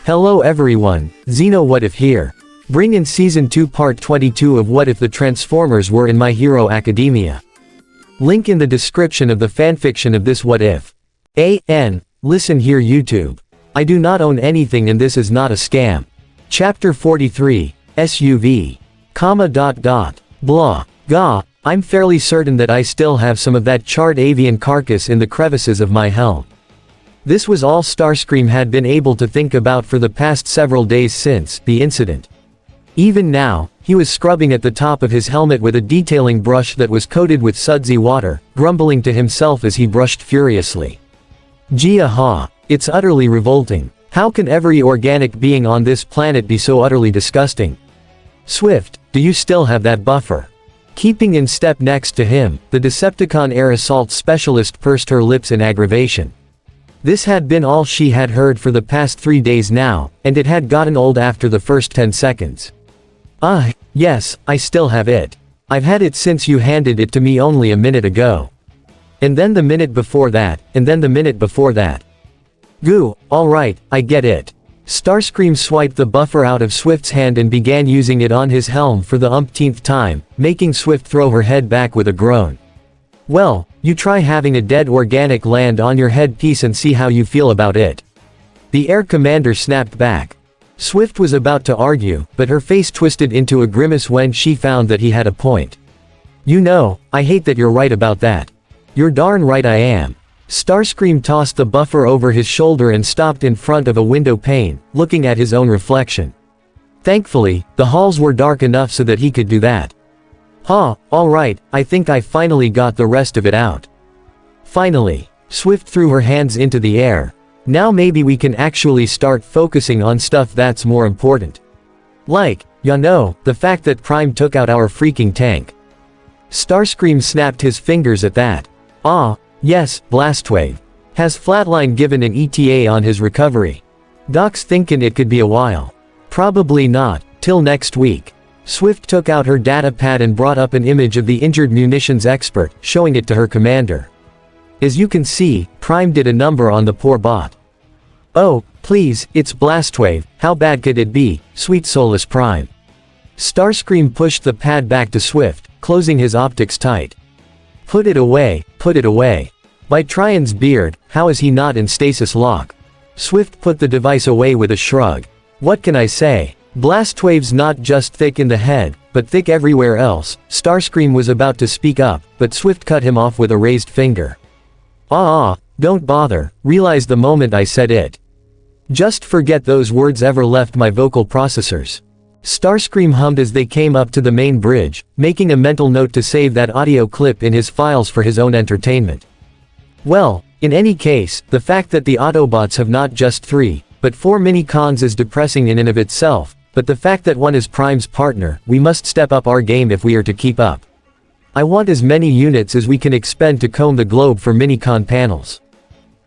Hello everyone, Xeno What If here. Bring in Season 2 Part 22 of What If the Transformers Were in My Hero Academia. Link in the description of the fanfiction of this What If. Listen here YouTube. I do not own anything and this is not a scam. Chapter 43, SUV. Blah. Gah, I'm fairly certain that I still have some of that charred avian carcass in the crevices of my helm. This was all Starscream had been able to think about for the past several days since the incident. Even now, he was scrubbing at the top of his helmet with a detailing brush that was coated with sudsy water, grumbling to himself as he brushed furiously. Gee aha, it's utterly revolting. How can every organic being on this planet be so utterly disgusting? Swift, do you still have that buffer? Keeping in step next to him, the Decepticon air assault specialist pursed her lips in aggravation. This had been all she had heard for the past 3 days now, and it had gotten old after the first 10 seconds. Yes, I still have it. I've had it since you handed it to me only a minute ago. And then the minute before that, and then the minute before that. Goo, alright, I get it. Starscream swiped the buffer out of Swift's hand and began using it on his helm for the umpteenth time, making Swift throw her head back with a groan. Well, you try having a dead organic land on your headpiece and see how you feel about it. The Air Commander snapped back. Swift was about to argue, but her face twisted into a grimace when she found that he had a point. You know, I hate that you're right about that. You're darn right I am. Starscream tossed the buffer over his shoulder and stopped in front of a window pane, looking at his own reflection. Thankfully, the halls were dark enough so that he could do that. Alright, I think I finally got the rest of it out. Finally. Swift threw her hands into the air. Now maybe we can actually start focusing on stuff that's more important. Like, the fact that Prime took out our freaking tank. Starscream snapped his fingers at that. Yes, Blastwave. Has Flatline given an ETA on his recovery? Doc's thinking it could be a while. Probably not, till next week. Swift took out her data pad and brought up an image of the injured munitions expert, showing it to her commander. As you can see, Prime did a number on the poor bot. Oh, please, it's Blastwave, how bad could it be, sweet soulless Prime? Starscream pushed the pad back to Swift, closing his optics tight. Put it away, put it away. By Trion's beard, how is he not in stasis lock? Swift put the device away with a shrug. What can I say? Blastwave's not just thick in the head, but thick everywhere else. Starscream was about to speak up, but Swift cut him off with a raised finger. Don't bother, realize the moment I said it. Just forget those words ever left my vocal processors. Starscream hummed as they came up to the main bridge, making a mental note to save that audio clip in his files for his own entertainment. Well, in any case, the fact that the Autobots have not just 3, but 4 mini-cons is depressing in and of itself, but the fact that one is Prime's partner, we must step up our game if we are to keep up. I want as many units as we can expend to comb the globe for mini-con panels.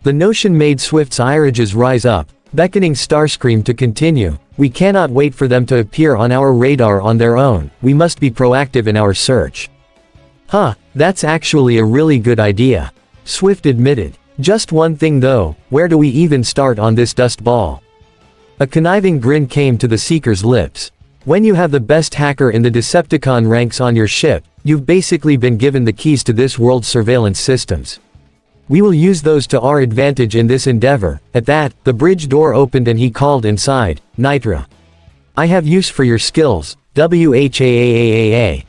The notion made Swift's irises rise up, beckoning Starscream to continue. We cannot wait for them to appear on our radar on their own, we must be proactive in our search. That's actually a really good idea. Swift admitted. Just one thing though, where do we even start on this dust ball? A conniving grin came to the Seeker's lips. When you have the best hacker in the Decepticon ranks on your ship, you've basically been given the keys to this world's surveillance systems. We will use those to our advantage in this endeavor. At that, the bridge door opened and he called inside, Nitra. I have use for your skills, WHAAAAA.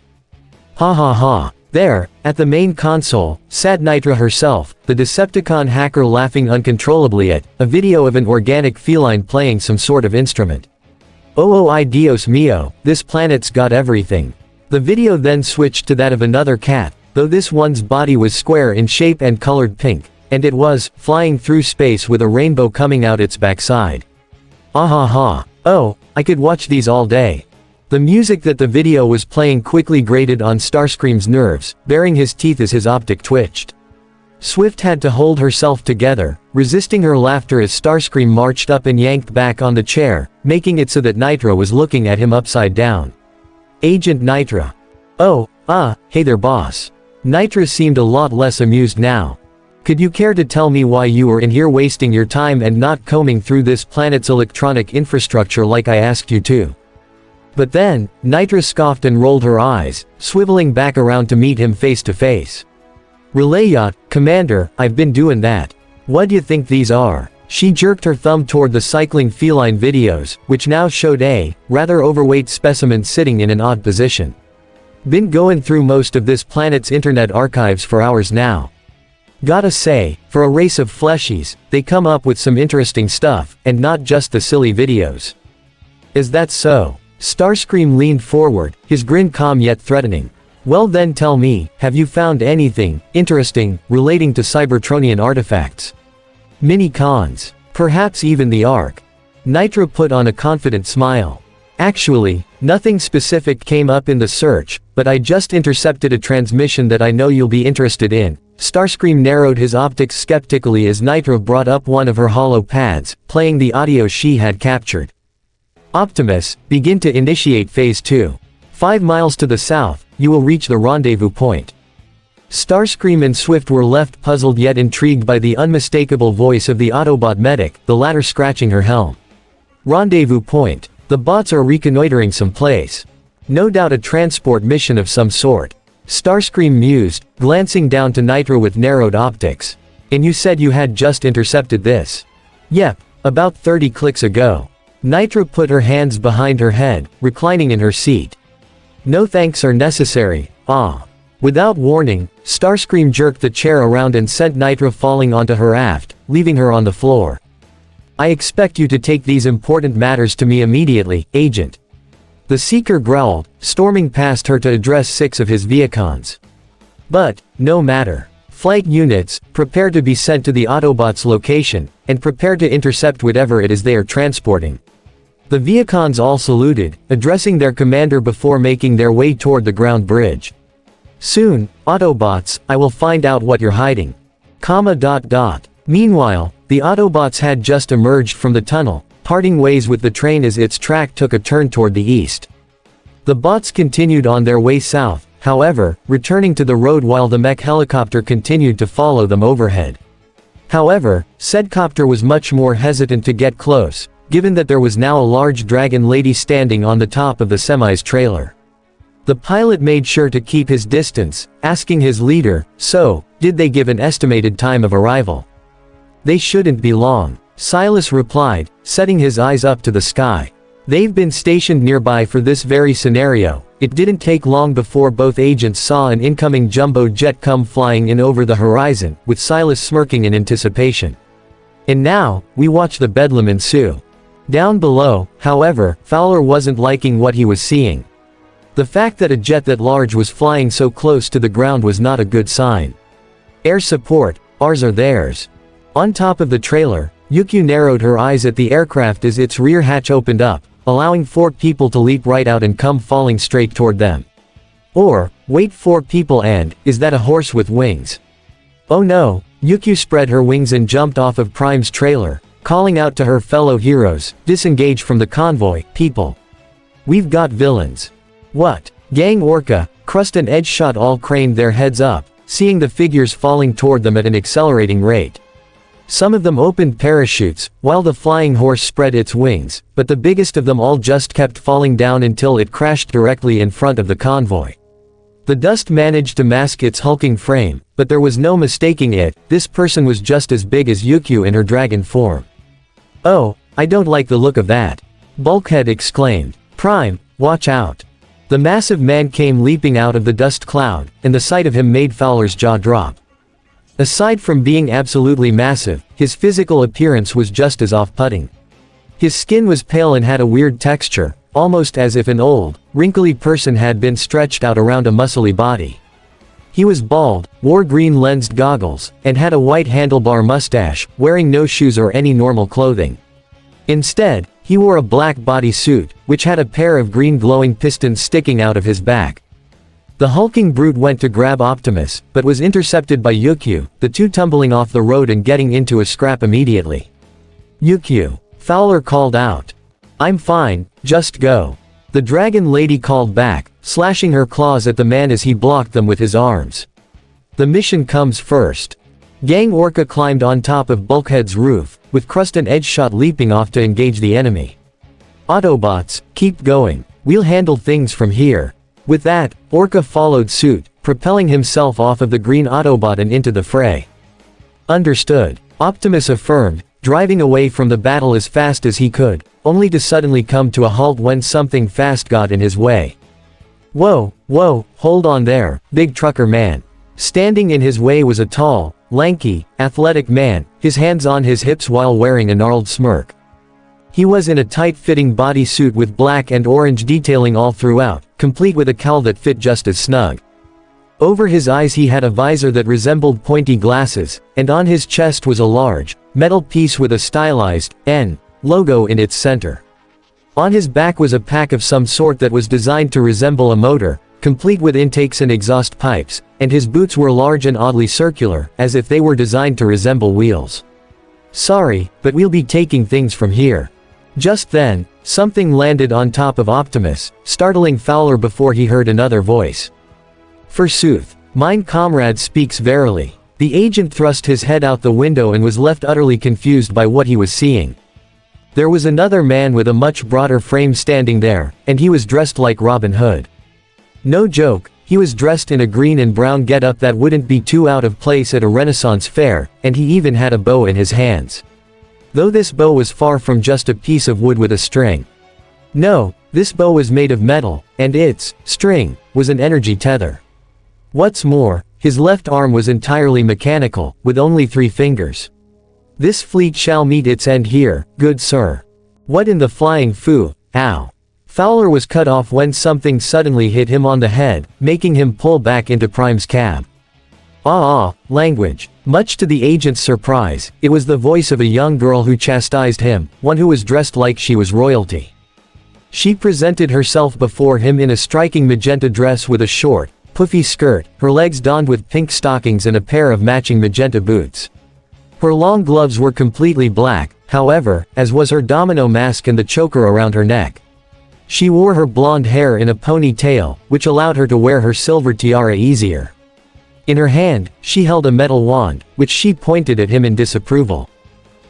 There, at the main console, sat Nitra herself, the Decepticon hacker laughing uncontrollably at a video of an organic feline playing some sort of instrument. Ay Dios mío, this planet's got everything. The video then switched to that of another cat, though this one's body was square in shape and colored pink, and it was flying through space with a rainbow coming out its backside. Oh, I could watch these all day. The music that the video was playing quickly grated on Starscream's nerves, baring his teeth as his optic twitched. Swift had to hold herself together, resisting her laughter as Starscream marched up and yanked back on the chair, making it so that Nitra was looking at him upside down. Agent Nitra. Hey there boss. Nitra seemed a lot less amused now. Could you care to tell me why you were in here wasting your time and not combing through this planet's electronic infrastructure like I asked you to? But then, Nitra scoffed and rolled her eyes, swiveling back around to meet him face to face. Relay yacht, Commander, I've been doing that. What do you think these are? She jerked her thumb toward the cycling feline videos, which now showed a rather overweight specimen sitting in an odd position. Been going through most of this planet's internet archives for hours now. Gotta say, for a race of fleshies, they come up with some interesting stuff, and not just the silly videos. Is that so? Starscream leaned forward, his grin calm yet threatening. Well then tell me, have you found anything interesting relating to Cybertronian artifacts? Mini-cons. Perhaps even the Ark. Nitra put on a confident smile. Actually, nothing specific came up in the search, but I just intercepted a transmission that I know you'll be interested in. Starscream narrowed his optics skeptically as Nitra brought up one of her hollow pads, playing the audio she had captured. Optimus, begin to initiate Phase 2. 5 miles to the south, you will reach the rendezvous point. Starscream and Swift were left puzzled yet intrigued by the unmistakable voice of the Autobot medic, the latter scratching her helm. Rendezvous point. The bots are reconnoitering some place. No doubt a transport mission of some sort. Starscream mused, glancing down to Nitra with narrowed optics. And you said you had just intercepted this? Yep, about 30 clicks ago. Nitra put her hands behind her head, reclining in her seat. No thanks are necessary, ah. Without warning, Starscream jerked the chair around and sent Nitra falling onto her aft, leaving her on the floor. I expect you to take these important matters to me immediately, Agent. The Seeker growled, storming past her to address 6 of his Viacons. But, no matter. Flight units, prepare to be sent to the Autobots' location, and prepare to intercept whatever it is they are transporting. The Viacons all saluted, addressing their commander before making their way toward the ground bridge. Soon, Autobots, I will find out what you're hiding. Meanwhile, the Autobots had just emerged from the tunnel, parting ways with the train as its track took a turn toward the east. The bots continued on their way south, however, returning to the road while the mech helicopter continued to follow them overhead. However, said copter was much more hesitant to get close, given that there was now a large dragon lady standing on the top of the semi's trailer. The pilot made sure to keep his distance, asking his leader, so, did they give an estimated time of arrival? They shouldn't be long, Silas replied, setting his eyes up to the sky. They've been stationed nearby for this very scenario. It didn't take long before both agents saw an incoming jumbo jet come flying in over the horizon, with Silas smirking in anticipation. And now, we watch the bedlam ensue. Down below, however, Fowler wasn't liking what he was seeing. The fact that a jet that large was flying so close to the ground was not a good sign. Air support, ours or theirs. On top of the trailer, Yukio narrowed her eyes at the aircraft as its rear hatch opened up, allowing 4 people to leap right out and come falling straight toward them. Or, wait, 4 people and, is that a horse with wings? Oh no, Yukio spread her wings and jumped off of Prime's trailer, calling out to her fellow heroes, disengage from the convoy, people. We've got villains. What? Gang Orca, Crust and Edgeshot all craned their heads up, seeing the figures falling toward them at an accelerating rate. Some of them opened parachutes, while the flying horse spread its wings, but the biggest of them all just kept falling down until it crashed directly in front of the convoy. The dust managed to mask its hulking frame, but there was no mistaking it, this person was just as big as Yukio in her dragon form. Oh, I don't like the look of that. Bulkhead exclaimed. Prime, watch out. The massive man came leaping out of the dust cloud, and the sight of him made Fowler's jaw drop. Aside from being absolutely massive, his physical appearance was just as off-putting. His skin was pale and had a weird texture, almost as if an old, wrinkly person had been stretched out around a muscly body. He was bald, wore green-lensed goggles, and had a white handlebar mustache, wearing no shoes or any normal clothing. Instead, he wore a black bodysuit, which had a pair of green glowing pistons sticking out of his back. The hulking brute went to grab Optimus, but was intercepted by Yukio, the two tumbling off the road and getting into a scrap immediately. Yukio. Fowler called out. I'm fine, just go. The dragon lady called back, slashing her claws at the man as he blocked them with his arms. The mission comes first. Gang Orca climbed on top of Bulkhead's roof, with Crust and Edgeshot leaping off to engage the enemy. Autobots, keep going. We'll handle things from here. With that, Orca followed suit, propelling himself off of the green Autobot and into the fray. Understood, Optimus affirmed, driving away from the battle as fast as he could, only to suddenly come to a halt when something fast got in his way. Whoa, hold on there, big trucker man. Standing in his way was a tall, lanky, athletic man, his hands on his hips while wearing a gnarled smirk. He was in a tight-fitting bodysuit with black and orange detailing all throughout, complete with a cowl that fit just as snug. Over his eyes he had a visor that resembled pointy glasses, and on his chest was a large, metal piece with a stylized N logo in its center. On his back was a pack of some sort that was designed to resemble a motor, complete with intakes and exhaust pipes, and his boots were large and oddly circular, as if they were designed to resemble wheels. Sorry, but we'll be taking things from here. Just then, something landed on top of Optimus, startling Fowler before he heard another voice. Forsooth, mine comrade speaks verily. The agent thrust his head out the window and was left utterly confused by what he was seeing. There was another man with a much broader frame standing there, and he was dressed like Robin Hood. No joke, he was dressed in a green and brown getup that wouldn't be too out of place at a Renaissance fair, and he even had a bow in his hands. Though this bow was far from just a piece of wood with a string. No, this bow was made of metal, and its string was an energy tether. What's more, his left arm was entirely mechanical, with only 3 fingers. This fleet shall meet its end here, good sir. What in the flying foo, ow. Fowler was cut off when something suddenly hit him on the head, making him pull back into Prime's cab. Language. Much to the agent's surprise, it was the voice of a young girl who chastised him, one who was dressed like she was royalty. She presented herself before him in a striking magenta dress with a short, puffy skirt, her legs donned with pink stockings and a pair of matching magenta boots. Her long gloves were completely black, however, as was her domino mask and the choker around her neck. She wore her blonde hair in a ponytail, which allowed her to wear her silver tiara easier. In her hand, she held a metal wand, which she pointed at him in disapproval.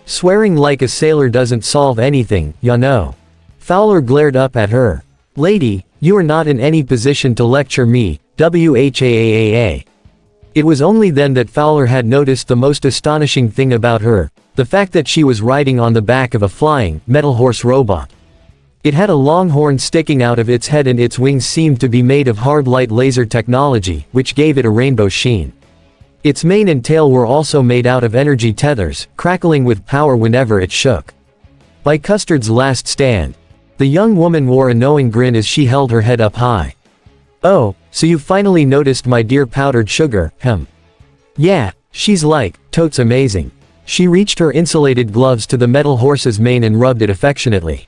Swearing like a sailor doesn't solve anything, ya know. Fowler glared up at her. Lady, you are not in any position to lecture me, WHAAAA. It was only then that Fowler had noticed the most astonishing thing about her, the fact that she was riding on the back of a flying, metal horse robot. It had a long horn sticking out of its head and its wings seemed to be made of hard light laser technology, which gave it a rainbow sheen. Its mane and tail were also made out of energy tethers, crackling with power whenever it shook. By Custard's last stand. The young woman wore a knowing grin as she held her head up high. Oh, so you finally noticed my dear powdered sugar, Yeah, she's like, totes amazing. She reached her insulated gloves to the metal horse's mane and rubbed it affectionately.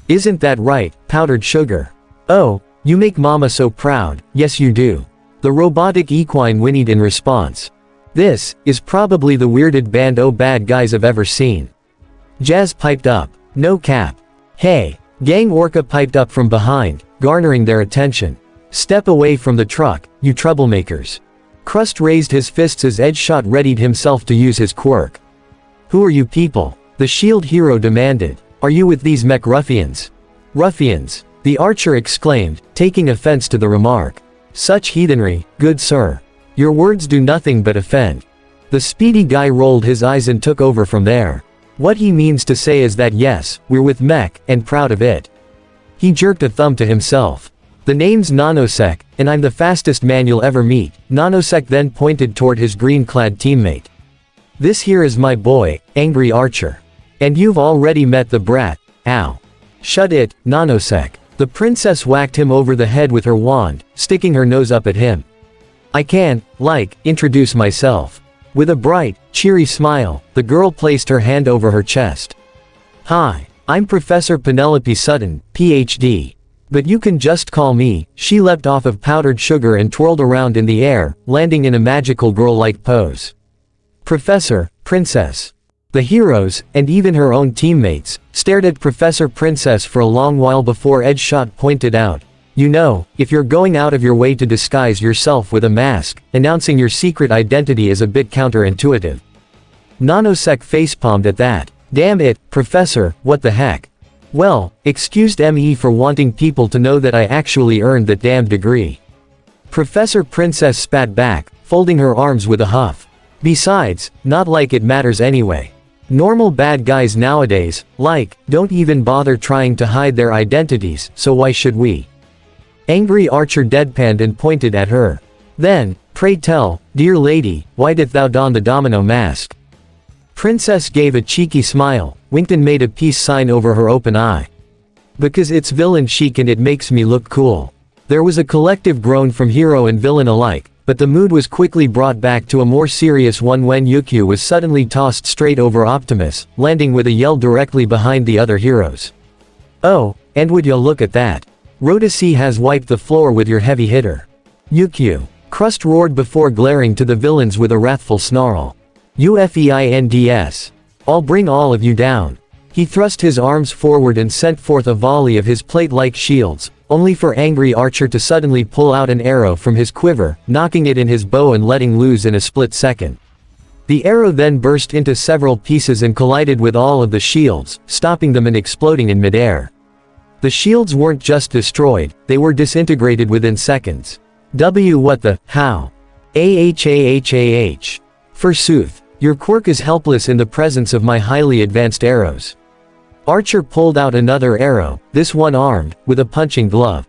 Isn't that right, powdered sugar? Oh, you make mama so proud, yes you do. The robotic equine whinnied in response. This is probably the weirdest band o' bad guys I've ever seen. Jazz piped up. No cap. Hey, Gang Orca piped up from behind, garnering their attention. Step away from the truck, you troublemakers. Crust raised his fists as Edgeshot readied himself to use his quirk. Who are you people? The shield hero demanded. Are you with these mech ruffians? Ruffians, the archer exclaimed, taking offense to the remark. Such heathenry, good sir. Your words do nothing but offend. The speedy guy rolled his eyes and took over from there. What he means to say is that yes, we're with mech, and proud of it. He jerked a thumb to himself. The name's Nanosec, and I'm the fastest man you'll ever meet. Nanosec then pointed toward his green-clad teammate. This here is my boy, Angry Archer. And you've already met the brat, ow. Shut it, Nanosec. The princess whacked him over the head with her wand, sticking her nose up at him. I can't, introduce myself. With a bright, cheery smile, the girl placed her hand over her chest. Hi, I'm Professor Penelope Sutton, PhD. But you can just call me. She leapt off of powdered sugar and twirled around in the air, landing in a magical girl-like pose. Professor, Princess. The heroes, and even her own teammates, stared at Professor Princess for a long while before Edgeshot pointed out, You know, if you're going out of your way to disguise yourself with a mask, announcing your secret identity is a bit counterintuitive. Nanosec facepalmed at that. Damn it, Professor, what the heck? Well, excused ME for wanting people to know that I actually earned that damn degree. Professor Princess spat back, folding her arms with a huff. Besides, not like it matters anyway. Normal bad guys nowadays, don't even bother trying to hide their identities, so why should we? Angry Archer deadpanned and pointed at her. Then, pray tell, dear lady, why didst thou don the domino mask? Princess gave a cheeky smile, winked and made a peace sign over her open eye. Because it's villain chic and it makes me look cool. There was a collective groan from hero and villain alike, but the mood was quickly brought back to a more serious one when Yukio was suddenly tossed straight over Optimus, landing with a yell directly behind the other heroes. Oh, and would ya look at that? Rhodacy has wiped the floor with your heavy hitter. Yukio. Crust roared before glaring to the villains with a wrathful snarl. UFEINDS. I'll bring all of you down. He thrust his arms forward and sent forth a volley of his plate-like shields, only for Angry Archer to suddenly pull out an arrow from his quiver, knocking it in his bow and letting loose in a split second. The arrow then burst into several pieces and collided with all of the shields, stopping them and exploding in midair. The shields weren't just destroyed, they were disintegrated within seconds. What the, how? AHAHAH. Forsooth, your quirk is helpless in the presence of my highly advanced arrows. Archer pulled out another arrow, this one armed, with a punching glove.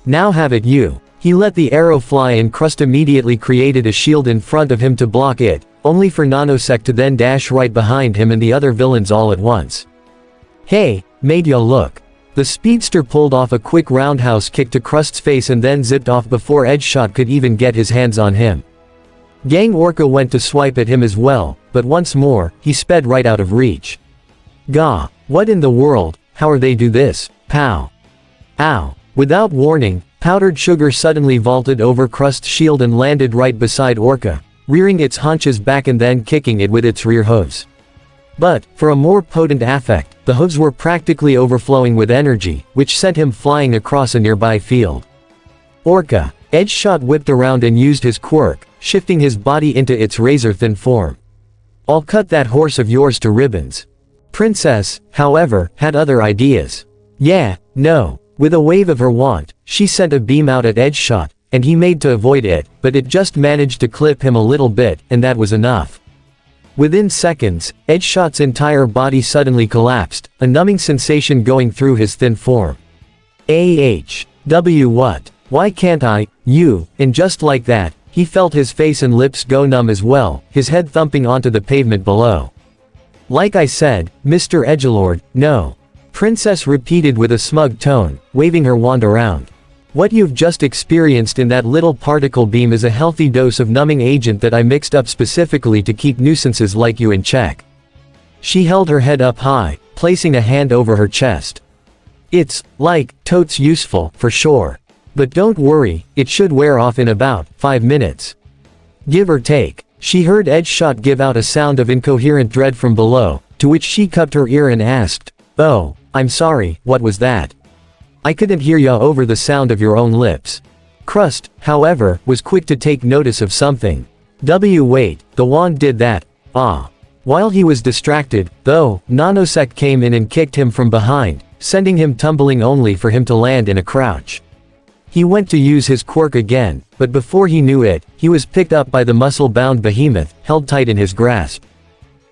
Now have it you. He let the arrow fly and Crust immediately created a shield in front of him to block it, only for Nanosec to then dash right behind him and the other villains all at once. Hey, made ya look. The speedster pulled off a quick roundhouse kick to Crust's face and then zipped off before Edgeshot could even get his hands on him. Gang Orca went to swipe at him as well, but once more, he sped right out of reach. Gah, what in the world, how are they do this, pow. Ow. Without warning, powdered sugar suddenly vaulted over Crust's shield and landed right beside Orca, rearing its haunches back and then kicking it with its rear hooves. But, for a more potent affect, the hooves were practically overflowing with energy, which sent him flying across a nearby field. Orca. Edgeshot whipped around and used his quirk, shifting his body into its razor-thin form. I'll cut that horse of yours to ribbons. Princess, however, had other ideas. Yeah, no. With a wave of her wand, she sent a beam out at Edgeshot, and he made to avoid it, but it just managed to clip him a little bit, and that was enough. Within seconds, Edgeshot's entire body suddenly collapsed, a numbing sensation going through his thin form. What? Why can't I, you, and just like that, he felt his face and lips go numb as well, his head thumping onto the pavement below. Like I said, Mr. Edgelord, no. Princess repeated with a smug tone, waving her wand around. What you've just experienced in that little particle beam is a healthy dose of numbing agent that I mixed up specifically to keep nuisances like you in check. She held her head up high, placing a hand over her chest. It's, totes useful, for sure. But don't worry, it should wear off in about 5 minutes. Give or take. She heard Edgeshot give out a sound of incoherent dread from below, to which she cupped her ear and asked, "Oh, I'm sorry, what was that? I couldn't hear ya over the sound of your own lips." Crust, however, was quick to take notice of something. Wait, the wand did that, ah. While he was distracted, though, Nanosec came in and kicked him from behind, sending him tumbling only for him to land in a crouch. He went to use his quirk again, but before he knew it, he was picked up by the muscle-bound behemoth, held tight in his grasp.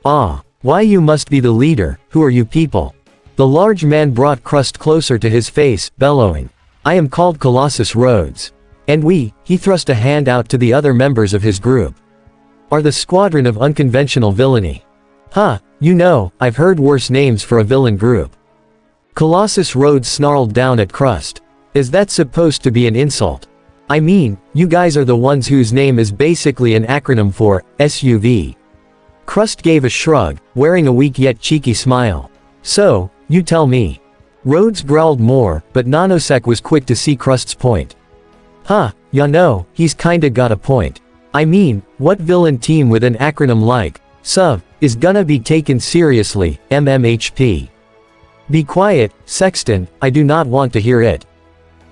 Ah, why you must be the leader, who are you people? The large man brought Crust closer to his face, bellowing. I am called Colossus Rhodes. And we, he thrust a hand out to the other members of his group, are the squadron of unconventional villainy. Huh, you know, I've heard worse names for a villain group. Colossus Rhodes snarled down at Crust. Is that supposed to be an insult? I mean, you guys are the ones whose name is basically an acronym for SUV. Crust gave a shrug, wearing a weak yet cheeky smile. So, you tell me. Rhodes growled more, but Nanosec was quick to see Crust's point. Huh, ya know, he's kinda got a point. I mean, what villain team with an acronym like SUV is gonna be taken seriously, MMHP? Be quiet, Sexton, I do not want to hear it.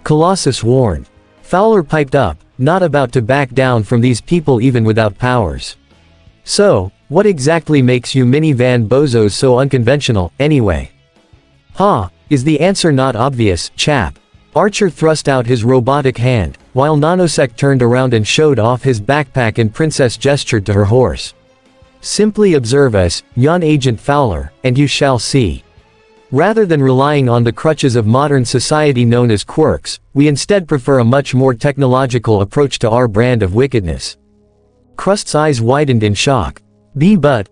Colossus warned. Fowler piped up, not about to back down from these people even without powers. So, what exactly makes you minivan bozos so unconventional, anyway? Is the answer not obvious, chap? Archer thrust out his robotic hand, while Nanosec turned around and showed off his backpack and Princess gestured to her horse. Simply observe us, yon Agent Fowler, and you shall see. Rather than relying on the crutches of modern society known as quirks, we instead prefer a much more technological approach to our brand of wickedness. Krust's eyes widened in shock.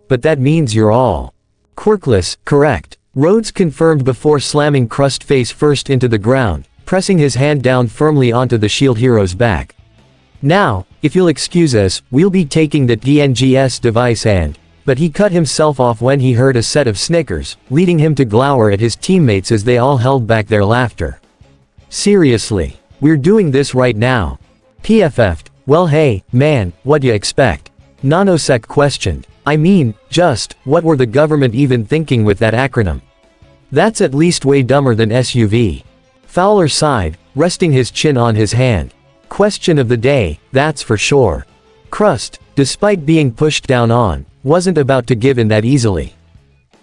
But that means you're all quirkless, correct? Rhodes confirmed before slamming Krust face first into the ground, pressing his hand down firmly onto the shield hero's back. Now, if you'll excuse us, we'll be taking that DNGS device but he cut himself off when he heard a set of snickers, leading him to glower at his teammates as they all held back their laughter. Seriously, we're doing this right now. PFF'd, well hey, man, what'd you expect? Nanosec questioned. I mean, just, what were the government even thinking with that acronym? That's at least way dumber than SUV. Fowler sighed, resting his chin on his hand. Question of the day, that's for sure. Krust, despite being pushed down on, wasn't about to give in that easily.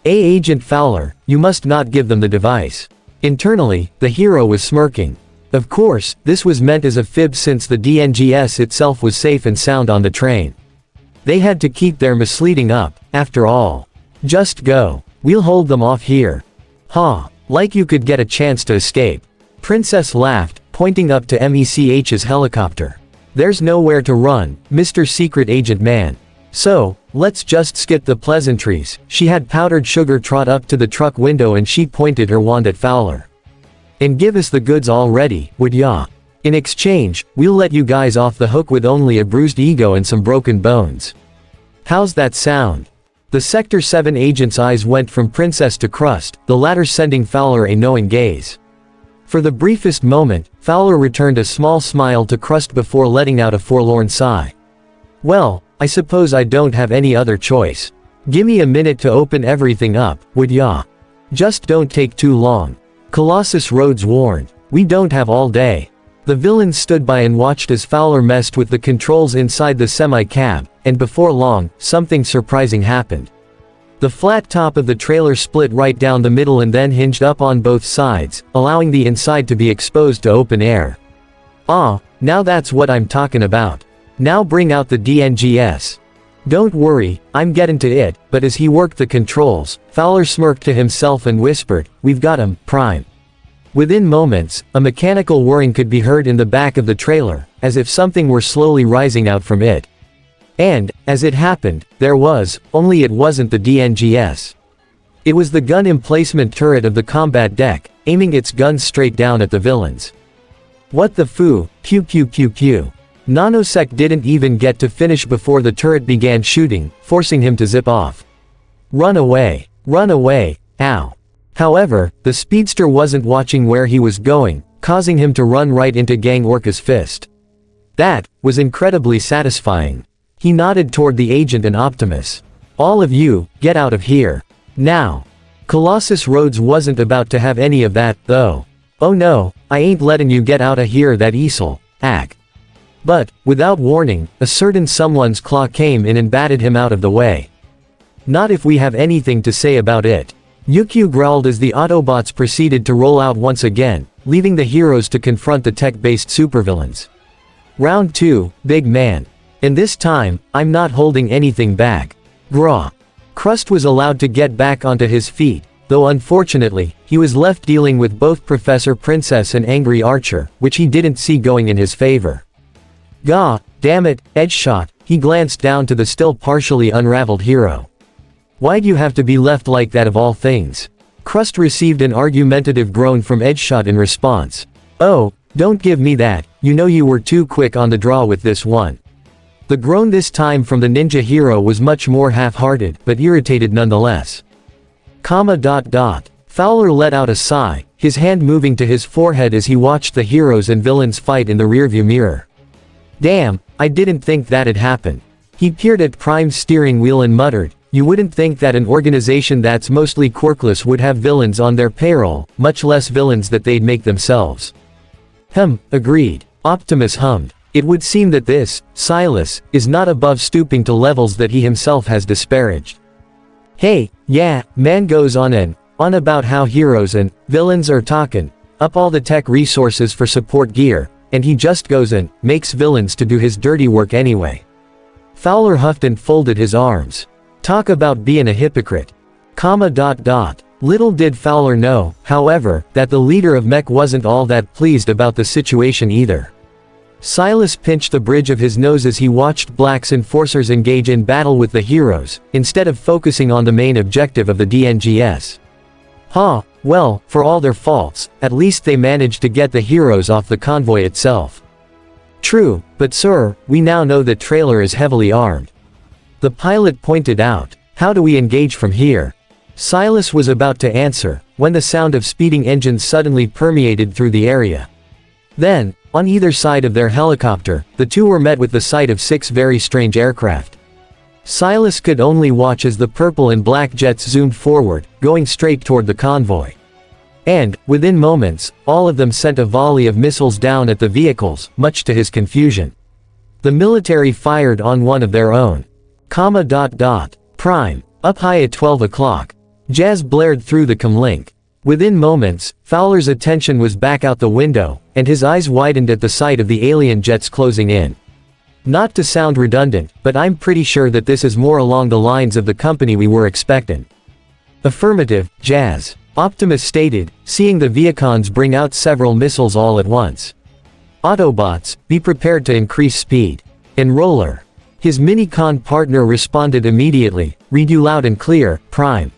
Agent Fowler, you must not give them the device. Internally, the hero was smirking. Of course, this was meant as a fib since the DNGS itself was safe and sound on the train. They had to keep their misleading up, after all. Just go. We'll hold them off here. Like you could get a chance to escape. Princess laughed, pointing up to MECH's helicopter. There's nowhere to run, Mr. Secret Agent Man. So, let's just skip the pleasantries. She had powdered sugar trot up to the truck window and she pointed her wand at Fowler. And give us the goods already, would ya? In exchange, we'll let you guys off the hook with only a bruised ego and some broken bones. How's that sound? The Sector 7 agent's eyes went from Princess to Krust, the latter sending Fowler a knowing gaze. For the briefest moment, Fowler returned a small smile to Krust before letting out a forlorn sigh. Well, I suppose I don't have any other choice. Gimme a minute to open everything up, would ya? Just don't take too long. Colossus Rhodes warned. We don't have all day. The villains stood by and watched as Fowler messed with the controls inside the semi-cab, and before long, something surprising happened. The flat top of the trailer split right down the middle and then hinged up on both sides, allowing the inside to be exposed to open air. Now that's what I'm talking about. Now bring out the DNGS. Don't worry, I'm getting to it, but as he worked the controls, Fowler smirked to himself and whispered, we've got him, Prime. Within moments, a mechanical whirring could be heard in the back of the trailer, as if something were slowly rising out from it. And, as it happened, there was, only it wasn't the DNGS. It was the gun emplacement turret of the combat deck, aiming its guns straight down at the villains. What the foo, pew pew pew pew. Nanosec didn't even get to finish before the turret began shooting, forcing him to zip off. Run away, ow. However, the speedster wasn't watching where he was going, causing him to run right into Gang Orca's fist. That was incredibly satisfying. He nodded toward the agent and Optimus. All of you, get out of here. Now. Colossus Rhodes wasn't about to have any of that, though. Oh no, I ain't letting you get out of here that easel, ack. But, without warning, a certain someone's claw came in and batted him out of the way. Not if we have anything to say about it. Yukio growled as the Autobots proceeded to roll out once again, leaving the heroes to confront the tech-based supervillains. Round 2, big man. And this time, I'm not holding anything back. Grah. Krust was allowed to get back onto his feet, though unfortunately, he was left dealing with both Professor Princess and Angry Archer, which he didn't see going in his favor. Gah, damn it, Edgeshot, he glanced down to the still partially unraveled hero. Why'd you have to be left like that of all things? Krust received an argumentative groan from Edgeshot in response. Oh, don't give me that, you know you were too quick on the draw with this one. The groan this time from the ninja hero was much more half-hearted, but irritated nonetheless. Fowler let out a sigh, his hand moving to his forehead as he watched the heroes and villains fight in the rearview mirror. Damn, I didn't think that'd happen. He peered at Prime's steering wheel and muttered, you wouldn't think that an organization that's mostly quirkless would have villains on their payroll, much less villains that they'd make themselves. Agreed. Optimus hummed. It would seem that this, Silas, is not above stooping to levels that he himself has disparaged. Hey, yeah, man goes on about how heroes and villains are talking up all the tech resources for support gear, and he just goes and makes villains to do his dirty work anyway. Fowler huffed and folded his arms. Talk about being a hypocrite. Little did Fowler know, however, that the leader of Mech wasn't all that pleased about the situation either. Silas pinched the bridge of his nose as he watched Black's enforcers engage in battle with the heroes, instead of focusing on the main objective of the DNGS. Well, for all their faults, at least they managed to get the heroes off the convoy itself. True, but sir, we now know that trailer is heavily armed. The pilot pointed out. How do we engage from here? Silas was about to answer, when the sound of speeding engines suddenly permeated through the area. Then, on either side of their helicopter, the two were met with the sight of 6 very strange aircraft. Silas could only watch as the purple and black jets zoomed forward, going straight toward the convoy. And, within moments, all of them sent a volley of missiles down at the vehicles, much to his confusion. The military fired on one of their own. Prime, up high at 12 o'clock. Jazz blared through the comlink. Within moments, Fowler's attention was back out the window, and his eyes widened at the sight of the alien jets closing in. Not to sound redundant, but I'm pretty sure that this is more along the lines of the company we were expecting. Affirmative, Jazz. Optimus stated, seeing the Viacons bring out several missiles all at once. Autobots, be prepared to increase speed. And Roller. His Minicon partner responded immediately, read you loud and clear, Prime.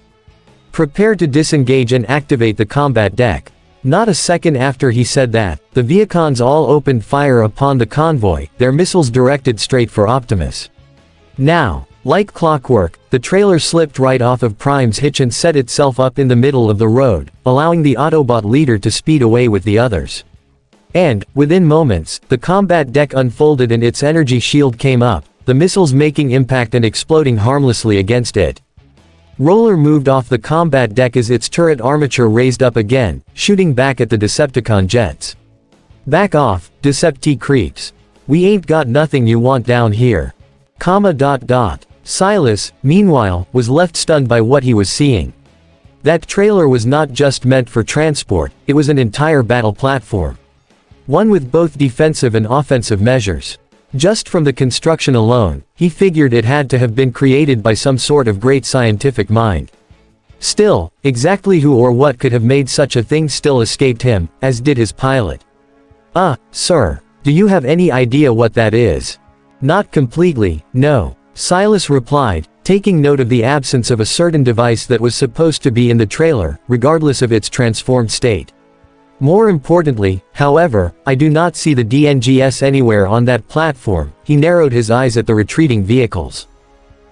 Prepare to disengage and activate the combat deck. Not a second after he said that, the Viacons all opened fire upon the convoy, their missiles directed straight for Optimus. Now, like clockwork, the trailer slipped right off of Prime's hitch and set itself up in the middle of the road, allowing the Autobot leader to speed away with the others. And, within moments, the combat deck unfolded and its energy shield came up, the missiles making impact and exploding harmlessly against it. Roller moved off the combat deck as its turret armature raised up again, shooting back at the Decepticon jets. Back off, Decepti creeps. We ain't got nothing you want down here. Silas, meanwhile, was left stunned by what he was seeing. That trailer was not just meant for transport, it was an entire battle platform. One with both defensive and offensive measures. Just from the construction alone, he figured it had to have been created by some sort of great scientific mind. Still, exactly who or what could have made such a thing still escaped him, as did his pilot. Sir, do you have any idea what that is? Not completely, no. Silas replied, taking note of the absence of a certain device that was supposed to be in the trailer, regardless of its transformed state. More importantly, however, I do not see the DNGS anywhere on that platform. He narrowed his eyes at the retreating vehicles.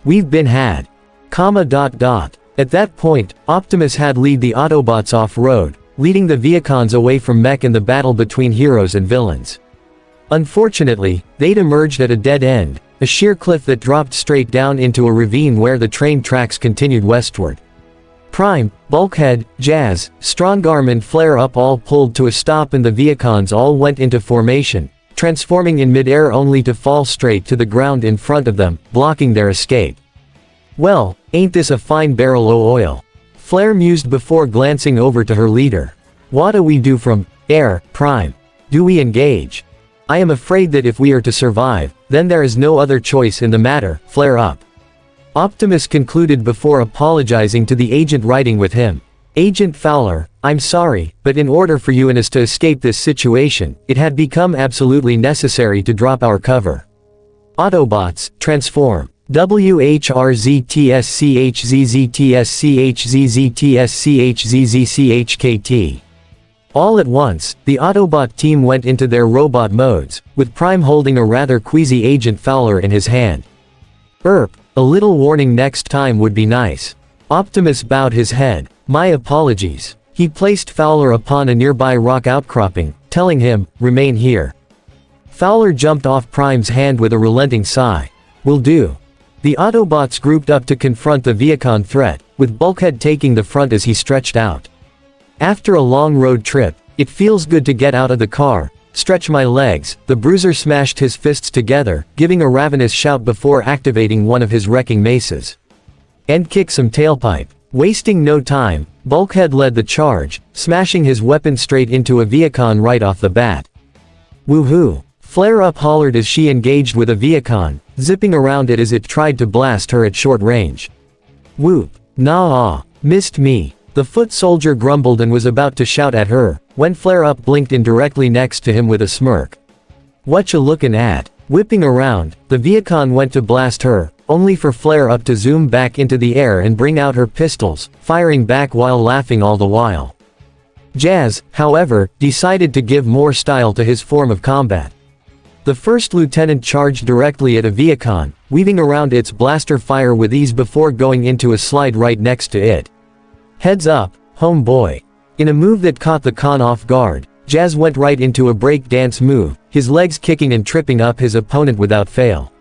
We've been had. At that point, Optimus had lead the Autobots off-road, leading the Viacons away from Mech in the battle between heroes and villains. Unfortunately, they'd emerged at a dead end, a sheer cliff that dropped straight down into a ravine where the train tracks continued westward. Prime, Bulkhead, Jazz, Strongarm and Flare Up all pulled to a stop and the Viacons all went into formation, transforming in mid-air only to fall straight to the ground in front of them, blocking their escape. Well, ain't this a fine barrel o' oil? Flare mused before glancing over to her leader. What do we do from air, Prime? Do we engage? I am afraid that if we are to survive, then there is no other choice in the matter, Flare Up. Optimus concluded before apologizing to the agent riding with him. Agent Fowler, I'm sorry, but in order for you and us to escape this situation, it had become absolutely necessary to drop our cover. Autobots, transform. WHRZTSCHZZTSCHZZTSCHZZCHKT. All at once, the Autobot team went into their robot modes, with Prime holding a rather queasy Agent Fowler in his hand. A little warning next time would be nice. Optimus bowed his head. My apologies. He placed Fowler upon a nearby rock outcropping, telling him, remain here. Fowler jumped off Prime's hand with a relenting sigh. Will do. The Autobots grouped up to confront the Viacon threat, with Bulkhead taking the front as he stretched out. After a long road trip, it feels good to get out of the car, stretch my legs." The bruiser smashed his fists together, giving a ravenous shout before activating one of his wrecking maces. "And kick some tailpipe." Wasting no time, Bulkhead led the charge, smashing his weapon straight into a Viacon right off the bat. "Woohoo!" Flare-Up hollered as she engaged with a Viacon, zipping around it as it tried to blast her at short range. "Whoop! Nah, missed me." The foot soldier grumbled and was about to shout at her, when Flare-Up blinked in directly next to him with a smirk. "Whatcha lookin' at?" Whipping around, the Viacon went to blast her, only for Flare-Up to zoom back into the air and bring out her pistols, firing back while laughing all the while. Jazz, however, decided to give more style to his form of combat. The first lieutenant charged directly at a Viacon, weaving around its blaster fire with ease before going into a slide right next to it. "Heads up, homeboy." In a move that caught the con off guard, Jazz went right into a break dance move, his legs kicking and tripping up his opponent without fail.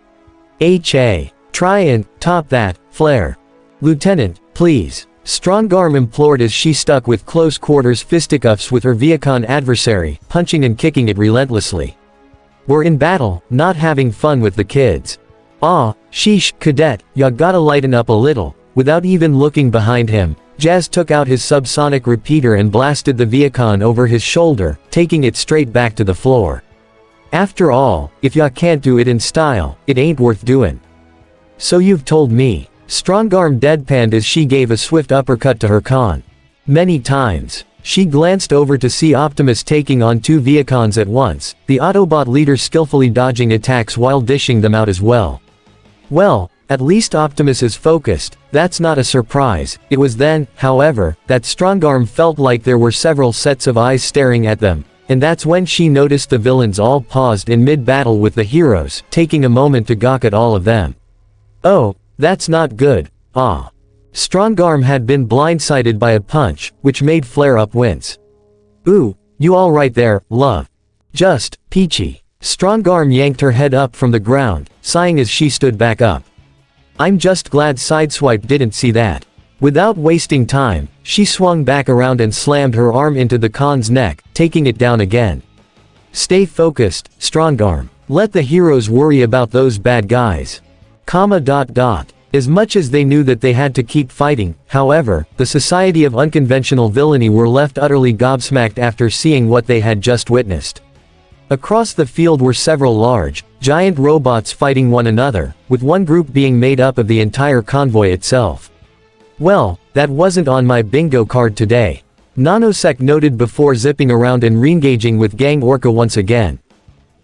"MHA. Try and top that, Flare. Lieutenant, please." Strongarm implored as she stuck with close quarters fisticuffs with her Viacon adversary, punching and kicking it relentlessly. "We're in battle, not having fun with the kids." "Aw, sheesh, cadet, ya gotta lighten up a little." Without even looking behind him, Jazz took out his subsonic repeater and blasted the Viacon over his shoulder, taking it straight back to the floor. "After all, if ya can't do it in style, it ain't worth doin'. So you've told me." Strongarm deadpanned as she gave a swift uppercut to her con. Many times. She glanced over to see Optimus taking on two Viacons at once, the Autobot leader skillfully dodging attacks while dishing them out as well. Well, at least Optimus is focused, that's not a surprise. It was then, however, that Strongarm felt like there were several sets of eyes staring at them, and that's when she noticed the villains all paused in mid-battle with the heroes, taking a moment to gawk at all of them. "Oh, that's not good, ah." Strongarm had been blindsided by a punch, which made Flare-Up wince. "Ooh, you all right there, love? Just, peachy." Strongarm yanked her head up from the ground, sighing as she stood back up. "I'm just glad Sideswipe didn't see that." Without wasting time, she swung back around and slammed her arm into the con's neck, taking it down again. "Stay focused, Strongarm. Let the heroes worry about those bad guys." As much as they knew that they had to keep fighting, however, the Society of Unconventional Villainy were left utterly gobsmacked after seeing what they had just witnessed. Across the field were several large, giant robots fighting one another, with one group being made up of the entire convoy itself. "Well, that wasn't on my bingo card today," Nanosec noted before zipping around and re-engaging with Gang Orca once again.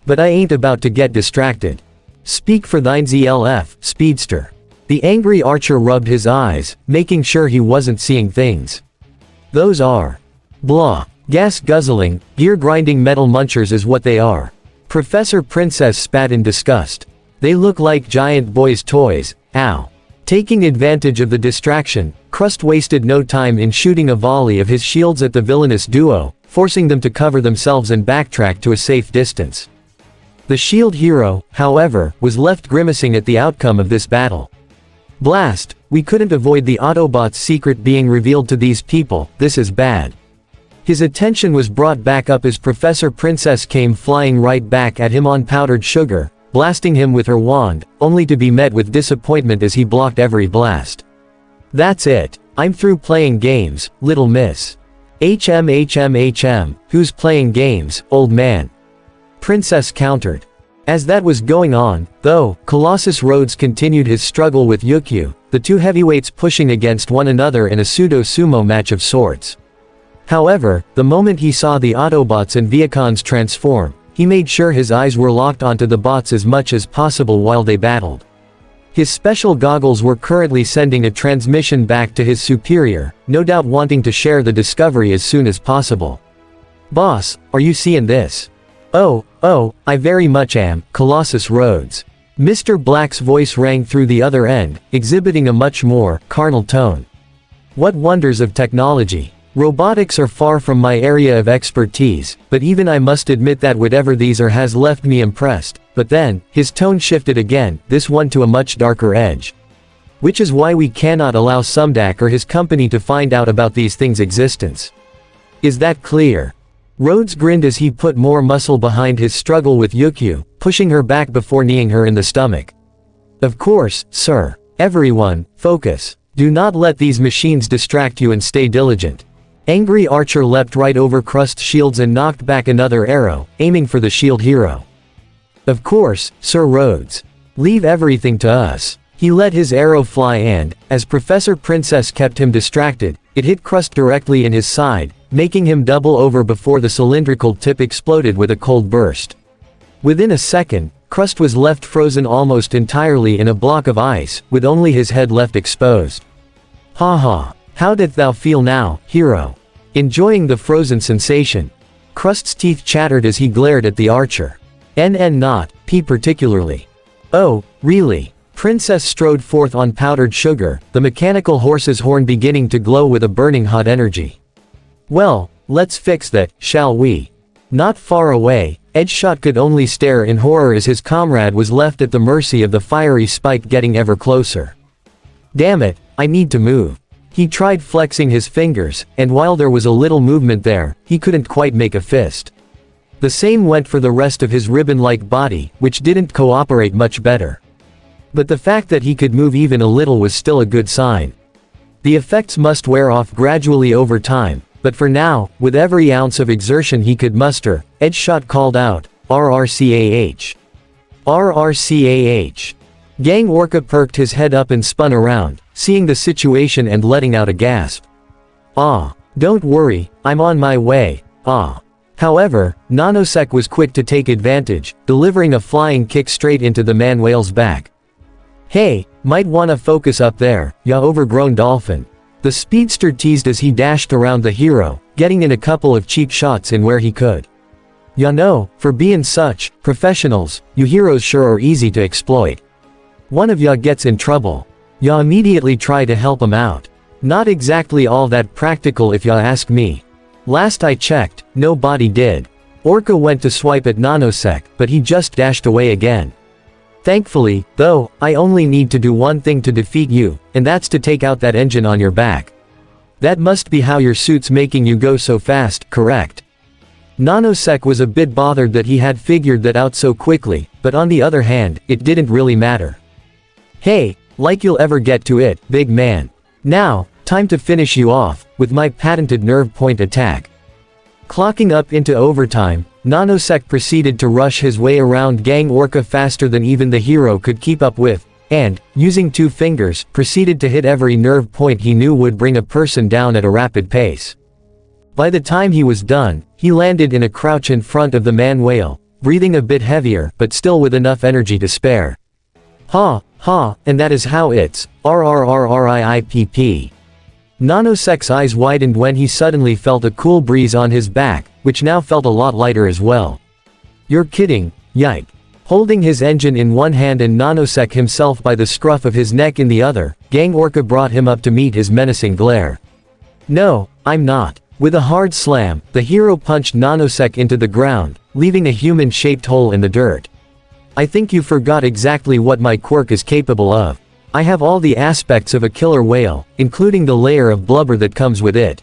"But I ain't about to get distracted. Speak for thine ZLF, Speedster." The angry archer rubbed his eyes, making sure he wasn't seeing things. "Those are blah. Gas-guzzling, gear-grinding metal munchers is what they are." Professor Princess spat in disgust. "They look like giant boys' toys, ow." Taking advantage of the distraction, Crust wasted no time in shooting a volley of his shields at the villainous duo, forcing them to cover themselves and backtrack to a safe distance. The shield hero, however, was left grimacing at the outcome of this battle. "Blast, we couldn't avoid the Autobot's secret being revealed to these people, this is bad." His attention was brought back up as Professor Princess came flying right back at him on powdered sugar, blasting him with her wand, only to be met with disappointment as he blocked every blast. "That's it. I'm through playing games, little miss." HM, who's playing games, old man?" Princess countered. As that was going on, though, Colossus Rhodes continued his struggle with Yukio, the two heavyweights pushing against one another in a pseudo-sumo match of sorts. However, the moment he saw the Autobots and Viacons transform, he made sure his eyes were locked onto the bots as much as possible while they battled. His special goggles were currently sending a transmission back to his superior, no doubt wanting to share the discovery as soon as possible. "Boss, are you seeing this?" Oh, I very much am, Colossus Rhodes." Mr. Black's voice rang through the other end, exhibiting a much more carnal tone. "What wonders of technology. Robotics are far from my area of expertise, but even I must admit that whatever these are has left me impressed." But then, his tone shifted again, this one to a much darker edge. "Which is why we cannot allow Sumdak or his company to find out about these things' existence. Is that clear?" Rhodes grinned as he put more muscle behind his struggle with Yukio, pushing her back before kneeing her in the stomach. Of course, sir. Everyone, focus. Do not let these machines distract you and stay diligent. Angry Archer leapt right over Krust's shields and knocked back another arrow, aiming for the shield hero. Of course, Sir Rhodes. Leave everything to us. He let his arrow fly and, as Professor Princess kept him distracted, it hit Krust directly in his side, making him double over before the cylindrical tip exploded with a cold burst. Within a second, Krust was left frozen almost entirely in a block of ice, with only his head left exposed. Ha ha. How didst thou feel now, hero? Enjoying the frozen sensation. Krust's teeth chattered as he glared at the archer. Not, P particularly. Oh, really? Princess strode forth on powdered sugar, the mechanical horse's horn beginning to glow with a burning hot energy. Well, let's fix that, shall we? Not far away, Edgeshot could only stare in horror as his comrade was left at the mercy of the fiery spike getting ever closer. Damn it, I need to move. He tried flexing his fingers, and while there was a little movement there, he couldn't quite make a fist. The same went for the rest of his ribbon-like body, which didn't cooperate much better. But the fact that he could move even a little was still a good sign. The effects must wear off gradually over time, but for now, with every ounce of exertion he could muster, Edgeshot called out, RRCAH. RRCAH. Gang Orca perked his head up and spun around, seeing the situation and letting out a gasp. Ah. Don't worry, I'm on my way, ah. However, Nanosek was quick to take advantage, delivering a flying kick straight into the man whale's back. Hey, might wanna focus up there, ya overgrown dolphin. The speedster teased as he dashed around the hero, getting in a couple of cheap shots in where he could. Ya know, for being such professionals, you heroes sure are easy to exploit. One of ya gets in trouble. Ya immediately try to help him out. Not exactly all that practical if ya ask me. Last I checked, nobody did. Orca went to swipe at Nanosek, but he just dashed away again. Thankfully, though, I only need to do one thing to defeat you, and that's to take out that engine on your back. That must be how your suit's making you go so fast, correct? Nanosek was a bit bothered that he had figured that out so quickly, but on the other hand, it didn't really matter. Hey, like you'll ever get to it, big man. Now, time to finish you off, with my patented nerve point attack. Clocking up into overtime, Nanosek proceeded to rush his way around Gang Orca faster than even the hero could keep up with, and, using 2 fingers, proceeded to hit every nerve point he knew would bring a person down at a rapid pace. By the time he was done, he landed in a crouch in front of the man whale, breathing a bit heavier but still with enough energy to spare. Ha, ha, and that is how it's, RRRRIIPP. Nanosek's eyes widened when he suddenly felt a cool breeze on his back, which now felt a lot lighter as well. You're kidding, yike. Holding his engine in one hand and Nanosek himself by the scruff of his neck in the other, Gang Orca brought him up to meet his menacing glare. No, I'm not. With a hard slam, the hero punched Nanosek into the ground, leaving a human-shaped hole in the dirt. I think you forgot exactly what my quirk is capable of. I have all the aspects of a killer whale, including the layer of blubber that comes with it.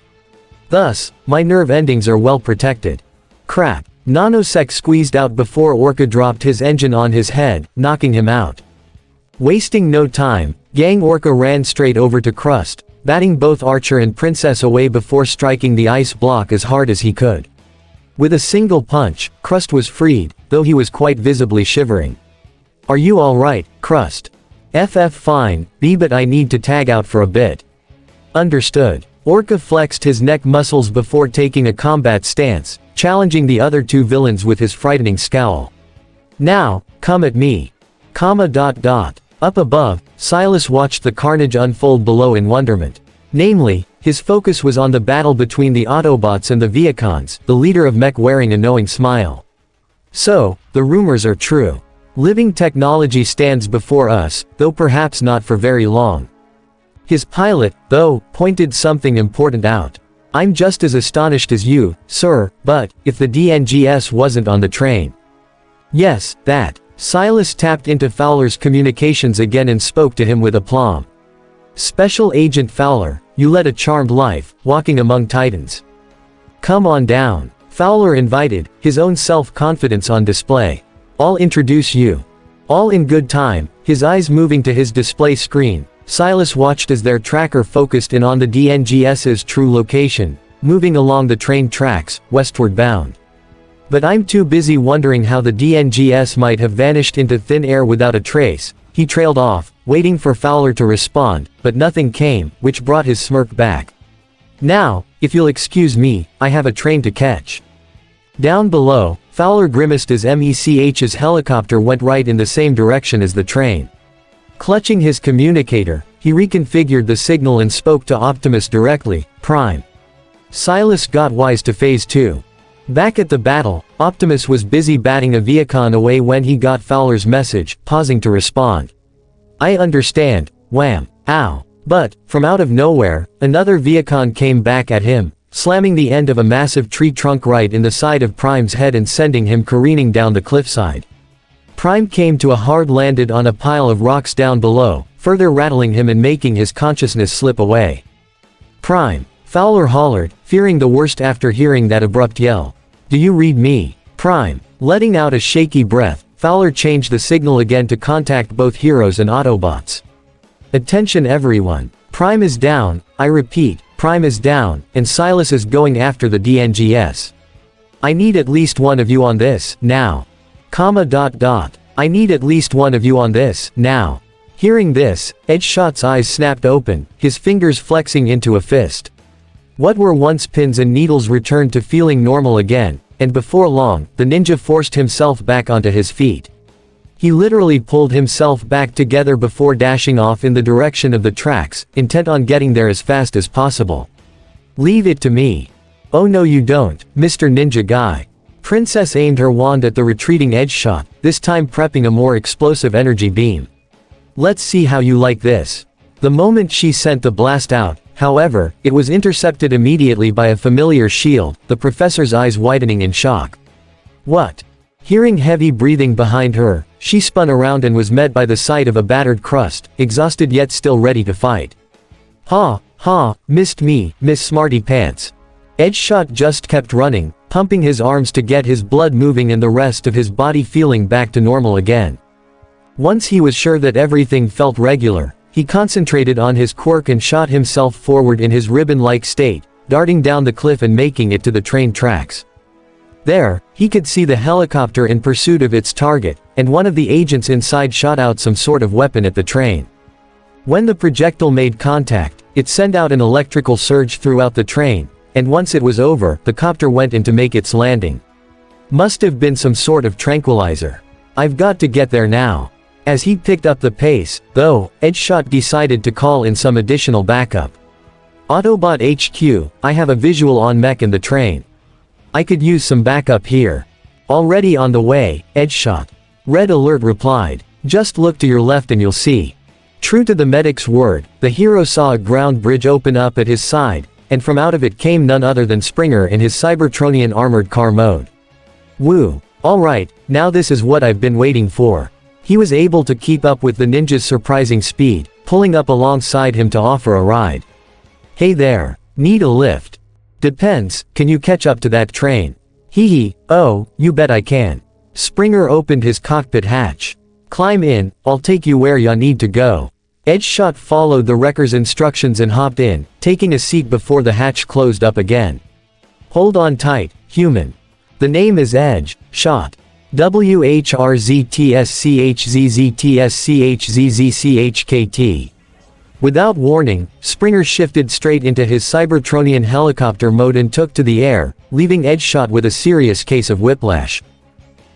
Thus, my nerve endings are well protected. Crap. Nanosek squeezed out before Orca dropped his engine on his head, knocking him out. Wasting no time, Gang Orca ran straight over to Krust, batting both Archer and Princess away before striking the ice block as hard as he could. With a single punch, Krust was freed, though he was quite visibly shivering. Are you alright, Krust? Fine, but I need to tag out for a bit. Understood. Orca flexed his neck muscles before taking a combat stance, challenging the other 2 villains with his frightening scowl. Now, come at me. Up above, Silas watched the carnage unfold below in wonderment. Namely, his focus was on the battle between the Autobots and the Viacons, the leader of Mech wearing a knowing smile. So, the rumors are true. Living technology stands before us, though perhaps not for very long. His pilot, though, pointed something important out. I'm just as astonished as you, sir, but, if the DNGS wasn't on the train. Yes, that. Silas tapped into Fowler's communications again and spoke to him with aplomb. Special Agent Fowler, you led a charmed life, walking among titans. Come on down. Fowler invited, his own self-confidence on display. I'll introduce you. All in good time, his eyes moving to his display screen, Silas watched as their tracker focused in on the DNGS's true location, moving along the train tracks, westward bound. But I'm too busy wondering how the DNGS might have vanished into thin air without a trace. He trailed off, waiting for Fowler to respond, but nothing came, which brought his smirk back. Now, if you'll excuse me, I have a train to catch. Down below, Fowler grimaced as MECH's helicopter went right in the same direction as the train. Clutching his communicator, he reconfigured the signal and spoke to Optimus directly, Prime. Silas got wise to Phase 2. Back at the battle, Optimus was busy batting a Viacon away when he got Fowler's message, pausing to respond. I understand, wham, ow. But, from out of nowhere, another Viacon came back at him, slamming the end of a massive tree trunk right in the side of Prime's head and sending him careening down the cliffside. Prime came to a hard landed on a pile of rocks down below, further rattling him and making his consciousness slip away. Prime, Fowler hollered, fearing the worst after hearing that abrupt yell. Do you read me? Prime, letting out a shaky breath, Fowler changed the signal again to contact both heroes and Autobots. Attention everyone. Prime is down, I repeat, Prime is down, and Silas is going after the DNGS. I need at least one of you on this, now. I need at least one of you on this, now. Hearing this, Edgeshot's eyes snapped open, his fingers flexing into a fist. What were once pins and needles returned to feeling normal again, and before long, the ninja forced himself back onto his feet. He literally pulled himself back together before dashing off in the direction of the tracks, intent on getting there as fast as possible. Leave it to me. Oh no you don't, Mr. Ninja Guy. Princess aimed her wand at the retreating Edgeshot, this time prepping a more explosive energy beam. Let's see how you like this. The moment she sent the blast out, however, it was intercepted immediately by a familiar shield, the professor's eyes widening in shock. What? Hearing heavy breathing behind her, she spun around and was met by the sight of a battered crust, exhausted yet still ready to fight. Ha, missed me, Miss Smarty Pants. Edgeshot just kept running, pumping his arms to get his blood moving and the rest of his body feeling back to normal again. Once he was sure that everything felt regular, he concentrated on his quirk and shot himself forward in his ribbon-like state, darting down the cliff and making it to the train tracks. There, he could see the helicopter in pursuit of its target, and one of the agents inside shot out some sort of weapon at the train. When the projectile made contact, it sent out an electrical surge throughout the train, and once it was over, the copter went in to make its landing. Must have been some sort of tranquilizer. I've got to get there now. As he picked up the pace, though, Edgeshot decided to call in some additional backup. Autobot HQ, I have a visual on mech and the train. I could use some backup here. Already on the way, Edgeshot. Red Alert replied. Just look to your left and you'll see. True to the medic's word, the hero saw a ground bridge open up at his side, and from out of it came none other than Springer in his Cybertronian armored car mode. Woo. Alright, now this is what I've been waiting for. He was able to keep up with the ninja's surprising speed, pulling up alongside him to offer a ride. Hey there, need a lift? Depends, can you catch up to that train? Hee, oh, you bet I can. Springer opened his cockpit hatch. Climb in, I'll take you where ya need to go. Edgeshot followed the wrecker's instructions and hopped in, taking a seat before the hatch closed up again. Hold on tight, human. The name is Edge-Shot. WHRZTSCHZZTSCHZZCHKT. Without warning, Springer shifted straight into his Cybertronian helicopter mode and took to the air, leaving Edgeshot with a serious case of whiplash.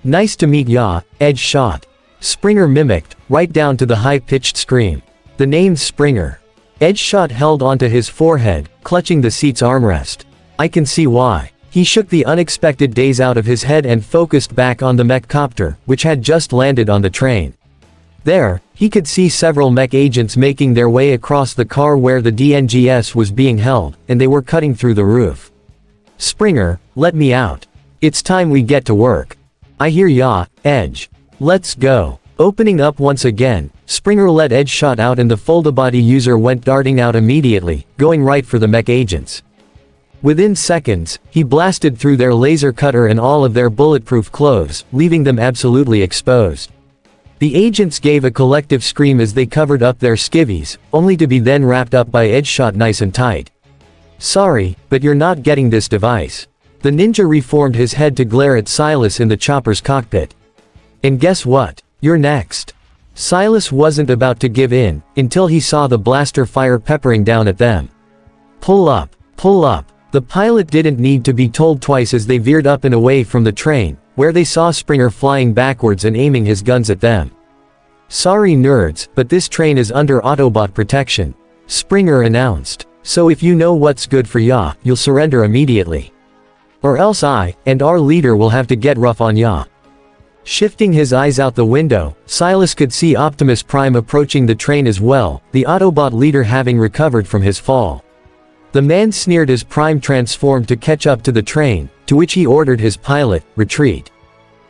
Nice to meet ya, Edgeshot. Springer mimicked, right down to the high-pitched scream. The name's Springer. Edgeshot held onto his forehead, clutching the seat's armrest. I can see why. He shook the unexpected daze out of his head and focused back on the mech copter, which had just landed on the train. There, he could see several mech agents making their way across the car where the DNGS was being held, and they were cutting through the roof. Springer, let me out. It's time we get to work. I hear ya, Edge. Let's go. Opening up once again, Springer let Edgeshot out and the Foldabody user went darting out immediately, going right for the mech agents. Within seconds, he blasted through their laser cutter and all of their bulletproof clothes, leaving them absolutely exposed. The agents gave a collective scream as they covered up their skivvies, only to be then wrapped up by Edgeshot nice and tight. "Sorry, but you're not getting this device." The ninja reformed his head to glare at Silas in the chopper's cockpit. "And guess what? You're next." Silas wasn't about to give in, until he saw the blaster fire peppering down at them. "Pull up, pull up." The pilot didn't need to be told twice as they veered up and away from the train, where they saw Springer flying backwards and aiming his guns at them. "Sorry nerds, but this train is under Autobot protection," Springer announced. "So if you know what's good for ya, you'll surrender immediately. Or else I, and our leader will have to get rough on ya." Shifting his eyes out the window, Silas could see Optimus Prime approaching the train as well, the Autobot leader having recovered from his fall. The man sneered as Prime transformed to catch up to the train, to which he ordered his pilot, "Retreat.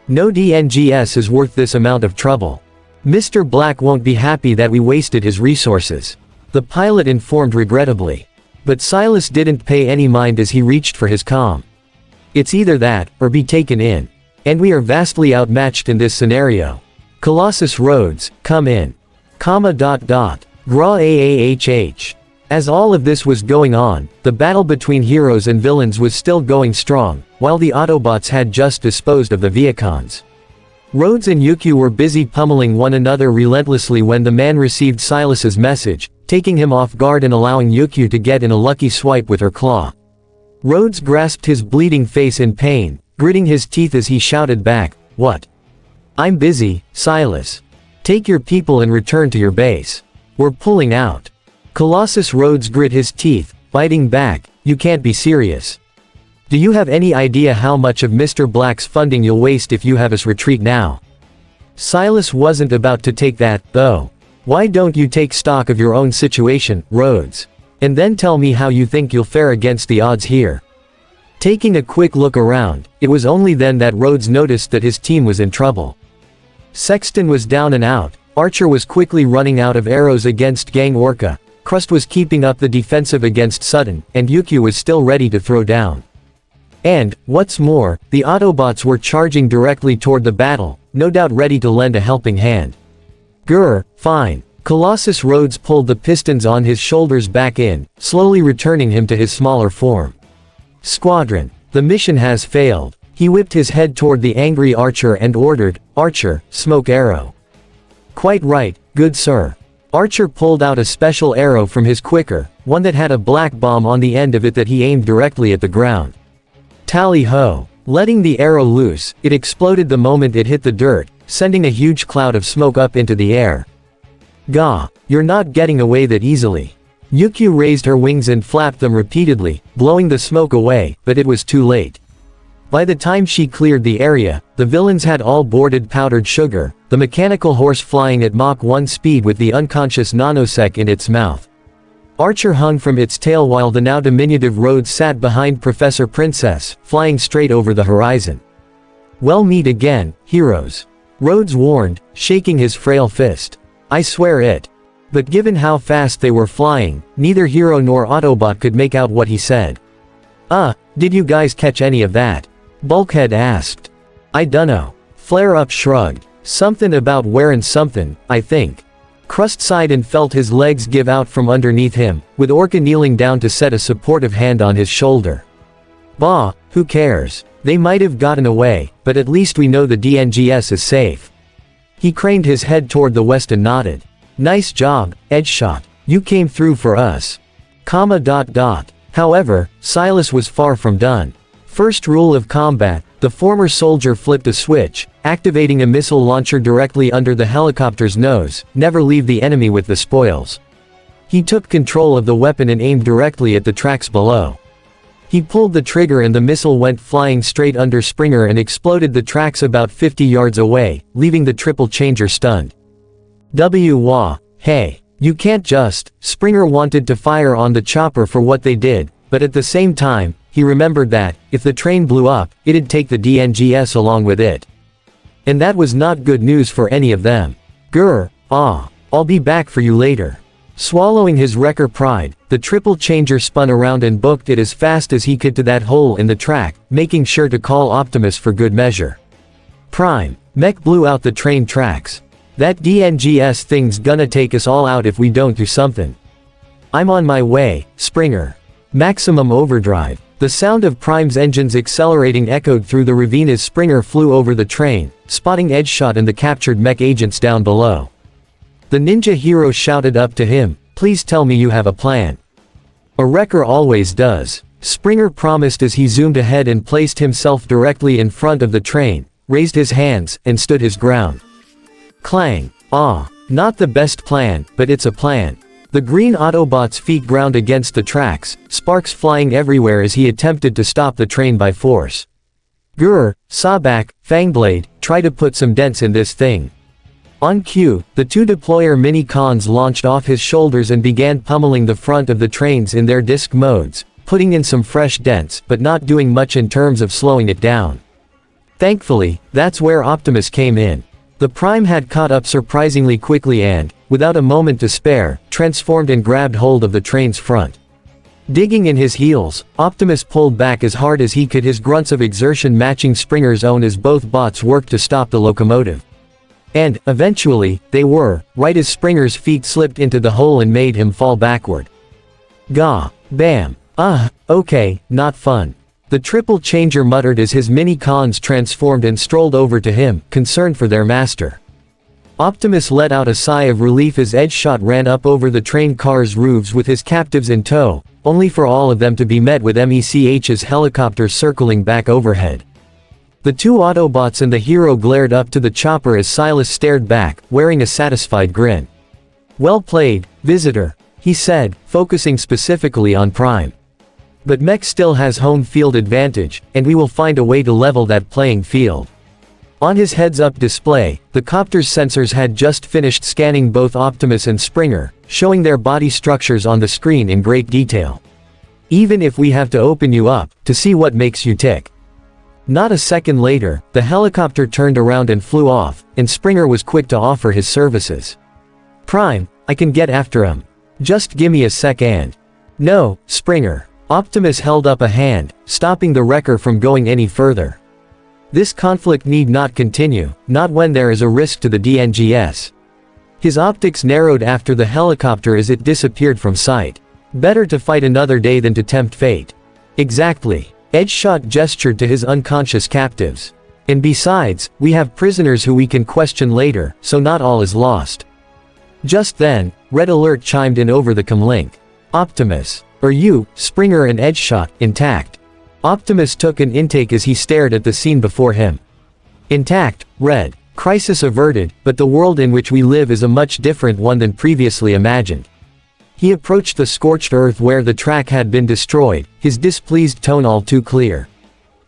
No DNGS is worth this amount of trouble. Mr. Black won't be happy that we wasted his resources," the pilot informed regrettably. But Silas didn't pay any mind as he reached for his comm. "It's either that, or be taken in. And we are vastly outmatched in this scenario. Colossus Rhodes, come in. Gra AAHH. As all of this was going on, the battle between heroes and villains was still going strong, while the Autobots had just disposed of the Viacons. Rhodes and Yukio were busy pummeling one another relentlessly when the man received Silas's message, taking him off guard and allowing Yukio to get in a lucky swipe with her claw. Rhodes grasped his bleeding face in pain, gritting his teeth as he shouted back, "What? I'm busy, Silas. Take your people and return to your base. We're pulling out." Colossus Rhodes grit his teeth, biting back, "You can't be serious. Do you have any idea how much of Mr. Black's funding you'll waste if you have us retreat now?" Silas wasn't about to take that, though. "Why don't you take stock of your own situation, Rhodes? And then tell me how you think you'll fare against the odds here." Taking a quick look around, it was only then that Rhodes noticed that his team was in trouble. Sexton was down and out, Archer was quickly running out of arrows against Gang Orca, Crust was keeping up the defensive against Sutton, and Yukio was still ready to throw down. And, what's more, the Autobots were charging directly toward the battle, no doubt ready to lend a helping hand. "Grr, fine." Colossus Rhodes pulled the pistons on his shoulders back in, slowly returning him to his smaller form. "Squadron, the mission has failed." He whipped his head toward the angry Archer and ordered, "Archer, smoke arrow." "Quite right, good sir." Archer pulled out a special arrow from his quicker, one that had a black bomb on the end of it that he aimed directly at the ground. Tally-ho! Letting the arrow loose, it exploded the moment it hit the dirt, sending a huge cloud of smoke up into the air. "Gah, you're not getting away that easily." Yukio raised her wings and flapped them repeatedly, blowing the smoke away, but it was too late. By the time she cleared the area, the villains had all boarded powdered sugar, the mechanical horse flying at Mach 1 speed with the unconscious nanosec in its mouth. Archer hung from its tail while the now diminutive Rhodes sat behind Professor Princess, flying straight over the horizon. "Well, meet again, heroes," Rhodes warned, shaking his frail fist. "I swear it." But given how fast they were flying, neither hero nor Autobot could make out what he said. Did you guys catch any of that?" Bulkhead asked. "I dunno." Flare-Up shrugged. "Something about wearing something, I think." Crust sighed and felt his legs give out from underneath him, with Orca kneeling down to set a supportive hand on his shoulder. "Bah, who cares? They might have gotten away, but at least we know the DNGS is safe." He craned his head toward the west and nodded. "Nice job, Edgeshot. You came through for us." However, Silas was far from done. First rule of combat, the former soldier flipped a switch, activating a missile launcher directly under the helicopter's nose, never leave the enemy with the spoils. He took control of the weapon and aimed directly at the tracks below. He pulled the trigger and the missile went flying straight under Springer and exploded the tracks about 50 yards away, leaving the triple changer stunned. Hey, you can't just. Springer wanted to fire on the chopper for what they did, but at the same time, he remembered that, if the train blew up, it'd take the DNGS along with it. And that was not good news for any of them. "Grr, I'll be back for you later." Swallowing his wrecker pride, the triple changer spun around and booked it as fast as he could to that hole in the track, making sure to call Optimus for good measure. Prime. Mech blew out the train tracks. That DNGS thing's gonna take us all out if we don't do something. I'm on my way, Springer. Maximum overdrive. The sound of Prime's engines accelerating echoed through the ravine as Springer flew over the train, spotting Edgeshot and the captured mech agents down below. The ninja hero shouted up to him, "Please tell me you have a plan." A wrecker always does, Springer promised as he zoomed ahead and placed himself directly in front of the train, raised his hands, and stood his ground. Clang. Ah. Not the best plan, but it's a plan. The green Autobot's feet ground against the tracks, sparks flying everywhere as he attempted to stop the train by force. Grr, Sawback, Fangblade, try to put some dents in this thing. On cue, the two deployer mini-cons launched off his shoulders and began pummeling the front of the trains in their disc modes, putting in some fresh dents but not doing much in terms of slowing it down. Thankfully, that's where Optimus came in. The Prime had caught up surprisingly quickly and, without a moment to spare, transformed and grabbed hold of the train's front. Digging in his heels, Optimus pulled back as hard as he could, his grunts of exertion matching Springer's own as both bots worked to stop the locomotive. And, eventually, they were, right as Springer's feet slipped into the hole and made him fall backward. Gah. Bam. Okay, not fun. The triple changer muttered as his mini-cons transformed and strolled over to him, concerned for their master. Optimus let out a sigh of relief as Edgeshot ran up over the train car's roofs with his captives in tow, only for all of them to be met with MECH's helicopter circling back overhead. The two Autobots and the hero glared up to the chopper as Silas stared back, wearing a satisfied grin. "Well played, visitor," he said, focusing specifically on Prime. "But Mech still has home field advantage, and we will find a way to level that playing field." On his heads-up display, the copter's sensors had just finished scanning both Optimus and Springer, showing their body structures on the screen in great detail. "Even if we have to open you up, to see what makes you tick." Not a second later, the helicopter turned around and flew off, and Springer was quick to offer his services. "Prime, I can get after him. Just gimme a sec and—" "No, Springer." Optimus held up a hand, stopping the wrecker from going any further. This conflict need not continue, not when there is a risk to the DNGS. His optics narrowed after the helicopter as it disappeared from sight. Better to fight another day than to tempt fate. Exactly. Edgeshot gestured to his unconscious captives. And besides, we have prisoners who we can question later, so not all is lost. Just then, Red Alert chimed in over the comlink. "Optimus. Are you, Springer and Edgeshot, intact?" Optimus took an intake as he stared at the scene before him. "Intact, Red. Crisis averted, but the world in which we live is a much different one than previously imagined." He approached the scorched earth where the track had been destroyed, his displeased tone all too clear.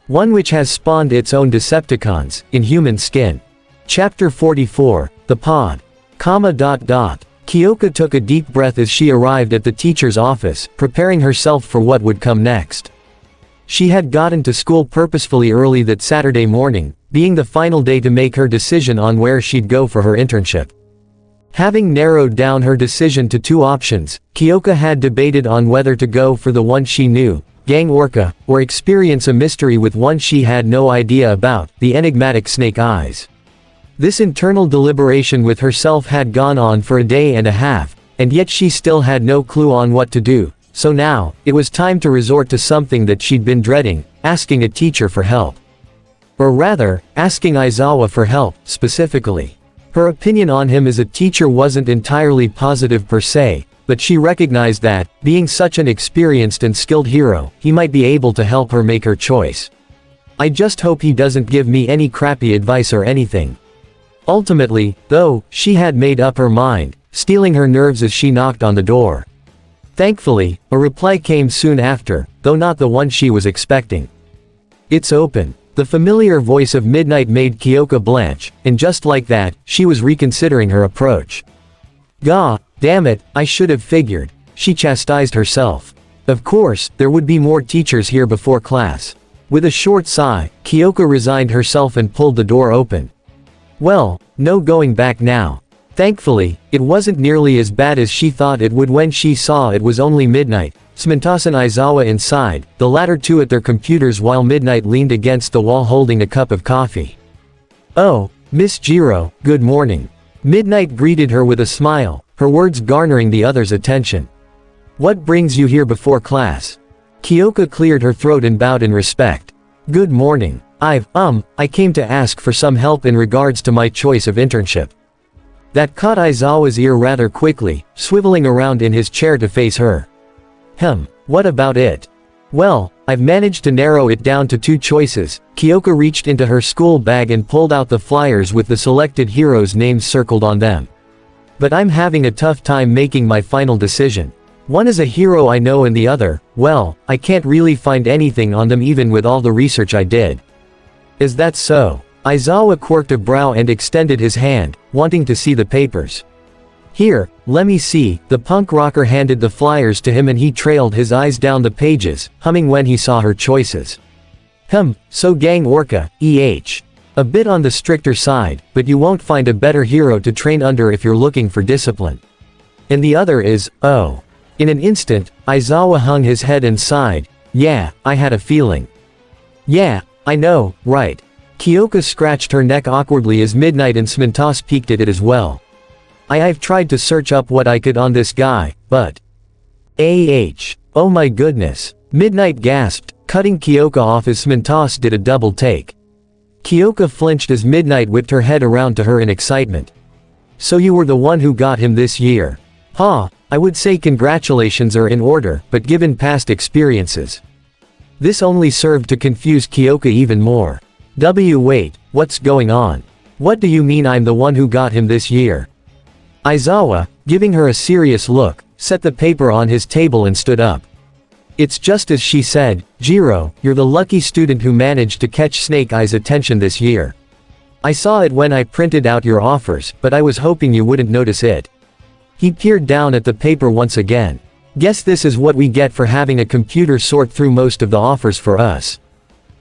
One which has spawned its own Decepticons, in human skin. Chapter 44, The Pod. Kyoka took a deep breath as she arrived at the teacher's office, preparing herself for what would come next. She had gotten to school purposefully early that Saturday morning, being the final day to make her decision on where she'd go for her internship. Having narrowed down her decision to two options, Kyoka had debated on whether to go for the one she knew, Gang Orca, or experience a mystery with one she had no idea about, the enigmatic Snake Eyes. This internal deliberation with herself had gone on for a day and a half, and yet she still had no clue on what to do, so now, it was time to resort to something that she'd been dreading, asking a teacher for help. Or rather, asking Aizawa for help, specifically. Her opinion on him as a teacher wasn't entirely positive per se, but she recognized that, being such an experienced and skilled hero, he might be able to help her make her choice. "I just hope he doesn't give me any crappy advice or anything." Ultimately, though, she had made up her mind, steeling her nerves as she knocked on the door. Thankfully, a reply came soon after, though not the one she was expecting. "It's open." The familiar voice of Midnight made Kyoka blanch, and just like that, she was reconsidering her approach. "Gah, damn it, I should have figured," she chastised herself. Of course, there would be more teachers here before class. With a short sigh, Kyoka resigned herself and pulled the door open. "Well, no going back now." Thankfully, it wasn't nearly as bad as she thought it would when she saw it was only Midnight, Smintas and Aizawa inside, the latter two at their computers while Midnight leaned against the wall holding a cup of coffee. "Oh, Miss Jiro, good morning." Midnight greeted her with a smile, her words garnering the others' attention. "What brings you here before class?" Kyoka cleared her throat and bowed in respect. "Good morning. I came to ask for some help in regards to my choice of internship." That caught Aizawa's ear rather quickly, swiveling around in his chair to face her. What about it?" "Well, I've managed to narrow it down to two choices." Kyoka reached into her school bag and pulled out the flyers with the selected heroes' names circled on them. "But I'm having a tough time making my final decision. One is a hero I know and the other, well, I can't really find anything on them even with all the research I did." "Is that so?" Aizawa quirked a brow and extended his hand, wanting to see the papers. "Here, let me see." The punk rocker handed the flyers to him and he trailed his eyes down the pages, humming when he saw her choices. So Gang Orca, EH. A bit on the stricter side, but you won't find a better hero to train under if you're looking for discipline. And the other is, oh." In an instant, Aizawa hung his head and sighed. "Yeah, I had a feeling." "Yeah, I know, right." Kyoka scratched her neck awkwardly as Midnight and Smintas peeked at it as well. I've tried to search up what I could on this guy, but... Oh my goodness. Midnight gasped, cutting Kyoka off as Smintas did a double take. Kyoka flinched as Midnight whipped her head around to her in excitement. "So you were the one who got him this year?" I would say congratulations are in order, but given past experiences." This only served to confuse Kyoka even more. Wait, what's going on? What do you mean I'm the one who got him this year?" Aizawa, giving her a serious look, set the paper on his table and stood up. "It's just as she said, Jiro, you're the lucky student who managed to catch Snake Eyes' attention this year. I saw it when I printed out your offers, but I was hoping you wouldn't notice it." He peered down at the paper once again. "Guess this is what we get for having a computer sort through most of the offers for us.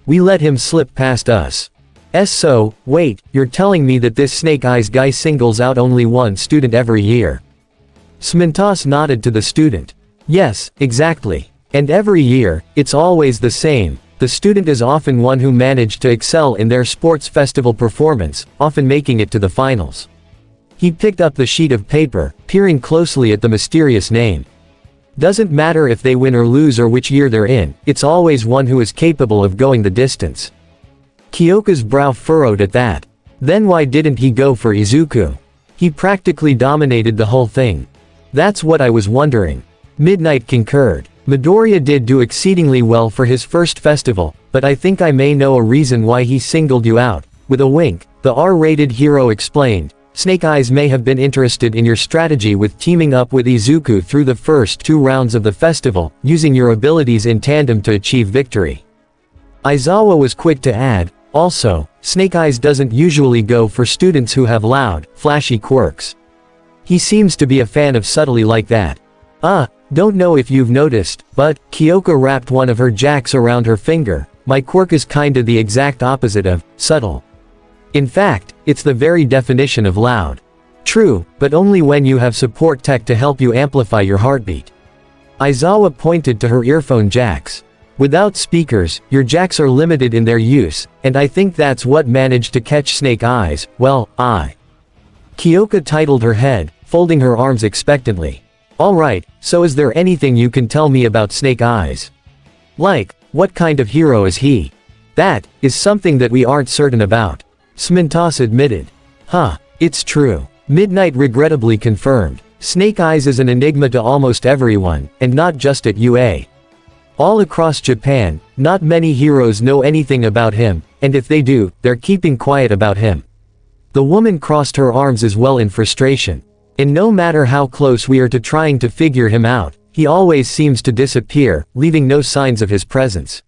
We let him slip past us. So, wait, you're telling me that this Snake Eyes guy singles out only one student every year?" Smintas nodded to the student. "Yes, exactly. And every year, it's always the same. The student is often one who managed to excel in their sports festival performance, often making it to the finals." He picked up the sheet of paper, peering closely at the mysterious name. "Doesn't matter if they win or lose or which year they're in, it's always one who is capable of going the distance." Kyoka's brow furrowed at that. Then why didn't he go for Izuku? He practically dominated the whole thing. "That's what I was wondering." Midnight concurred. "Midoriya did do exceedingly well for his first festival, but I think I may know a reason why he singled you out." With a wink, the R-rated hero explained. "Snake Eyes may have been interested in your strategy with teaming up with Izuku through the first 2 rounds of the festival, using your abilities in tandem to achieve victory." Aizawa was quick to add, "Also, Snake Eyes doesn't usually go for students who have loud, flashy quirks. He seems to be a fan of subtlety like that. Don't know if you've noticed, but..." Kyoka wrapped one of her jacks around her finger. "My quirk is kinda the exact opposite of subtle. In fact, it's the very definition of loud. True, but only when you have support tech to help you amplify your heartbeat." Aizawa pointed to her earphone jacks. "Without speakers, your jacks are limited in their use, and I think that's what managed to catch Snake Eyes. Kyoka titled her head, folding her arms expectantly. "Alright, so is there anything you can tell me about Snake Eyes? Like, what kind of hero is he?" "That is something that we aren't certain about," Smintas admitted. It's true. Midnight regrettably confirmed. Snake Eyes is an enigma to almost everyone, and not just at UA. All across Japan, not many heroes know anything about him, and if they do, they're keeping quiet about him." The woman crossed her arms as well in frustration. "And no matter how close we are to trying to figure him out, he always seems to disappear, leaving no signs of his presence."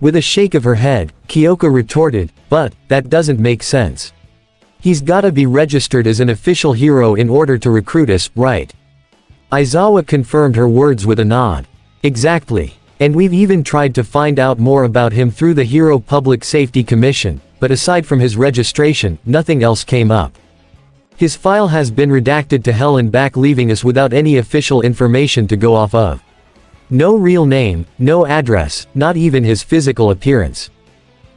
With a shake of her head, Kyoka retorted, "But, that doesn't make sense. He's gotta be registered as an official hero in order to recruit us, right?" Aizawa confirmed her words with a nod. "Exactly. And we've even tried to find out more about him through the Hero Public Safety Commission, but aside from his registration, nothing else came up." His file has been redacted to hell and back, leaving us without any official information to go off of. No real name, no address, not even his physical appearance.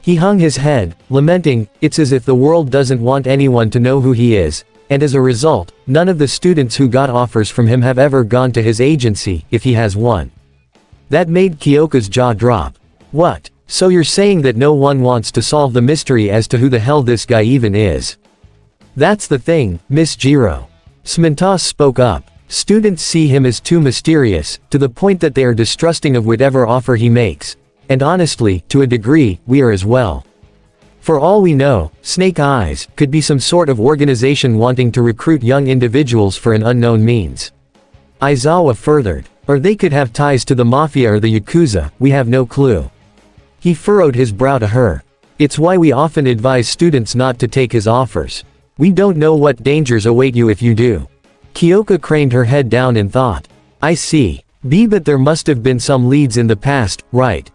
He hung his head, lamenting, it's as if the world doesn't want anyone to know who he is, and as a result, none of the students who got offers from him have ever gone to his agency, if he has one. That made Kyoka's jaw drop. What? So you're saying that no one wants to solve the mystery as to who the hell this guy even is? That's the thing, Miss Jiro. Smintos spoke up. Students see him as too mysterious, to the point that they are distrusting of whatever offer he makes. And honestly, to a degree, we are as well. For all we know, Snake Eyes could be some sort of organization wanting to recruit young individuals for an unknown means. Aizawa furthered. Or they could have ties to the mafia or the yakuza, we have no clue. He furrowed his brow to her. It's why we often advise students not to take his offers. We don't know what dangers await you if you do. Kyoka craned her head down in thought. I see. But there must have been some leads in the past, right?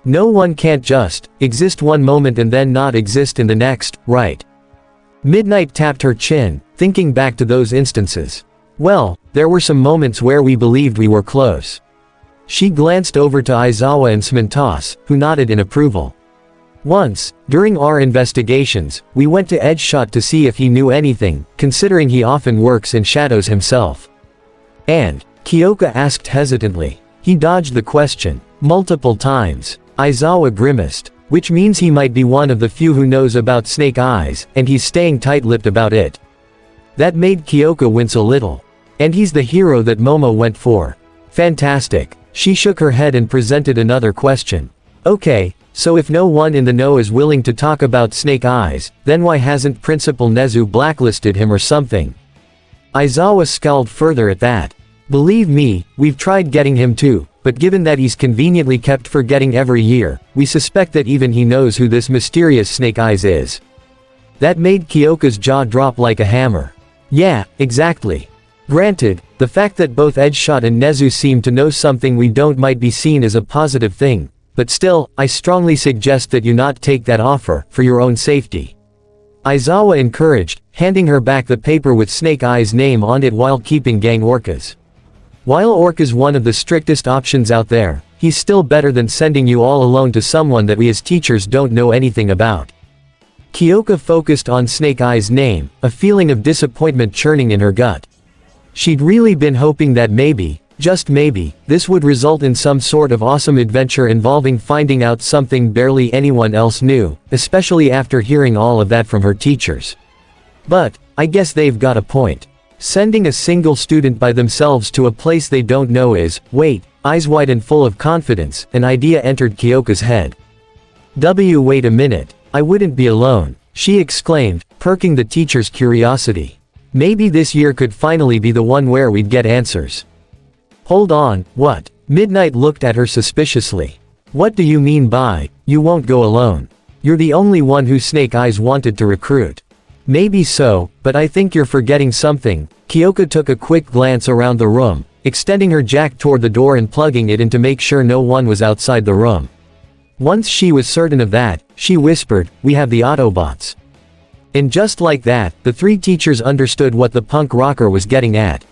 No one can't just exist one moment and then not exist in the next, right? Midnight tapped her chin, thinking back to those instances. Well, there were some moments where we believed we were close. She glanced over to Aizawa and Smintos, who nodded in approval. Once, during our investigations, we went to Edgeshot to see if he knew anything, considering he often works in shadows himself. And, Kyoka asked hesitantly. He dodged the question multiple times. Aizawa grimaced. Which means he might be one of the few who knows about Snake Eyes, and he's staying tight-lipped about it. That made Kyoka wince a little. And he's the hero that Momo went for. Fantastic. She shook her head and presented another question. Okay, so if no one in the know is willing to talk about Snake Eyes, then why hasn't Principal Nezu blacklisted him or something? Aizawa scowled further at that. Believe me, we've tried getting him too, but given that he's conveniently kept forgetting every year, we suspect that even he knows who this mysterious Snake Eyes is. That made Kyoka's jaw drop like a hammer. Yeah, exactly. Granted, the fact that both Edgeshot and Nezu seem to know something we don't might be seen as a positive thing, but still, I strongly suggest that you not take that offer, for your own safety. Aizawa encouraged, handing her back the paper with Snake Eyes' name on it while keeping Gang Orca's. While Orca's one of the strictest options out there, he's still better than sending you all alone to someone that we as teachers don't know anything about. Kyoka focused on Snake Eyes' name, a feeling of disappointment churning in her gut. She'd really been hoping that maybe, just maybe, this would result in some sort of awesome adventure involving finding out something barely anyone else knew, especially after hearing all of that from her teachers. But, I guess they've got a point. Sending a single student by themselves to a place they don't know is, wait, eyes wide and full of confidence, an idea entered Kyoka's head. Wait a minute, I wouldn't be alone, she exclaimed, perking the teacher's curiosity. Maybe this year could finally be the one where we'd get answers. Hold on, what? Midnight looked at her suspiciously. What do you mean by, you won't go alone? You're the only one who Snake Eyes wanted to recruit. Maybe so, but I think you're forgetting something. Kyoka took a quick glance around the room, extending her jack toward the door and plugging it in to make sure no one was outside the room. Once she was certain of that, she whispered, we have the Autobots. And just like that, the three teachers understood what the punk rocker was getting at.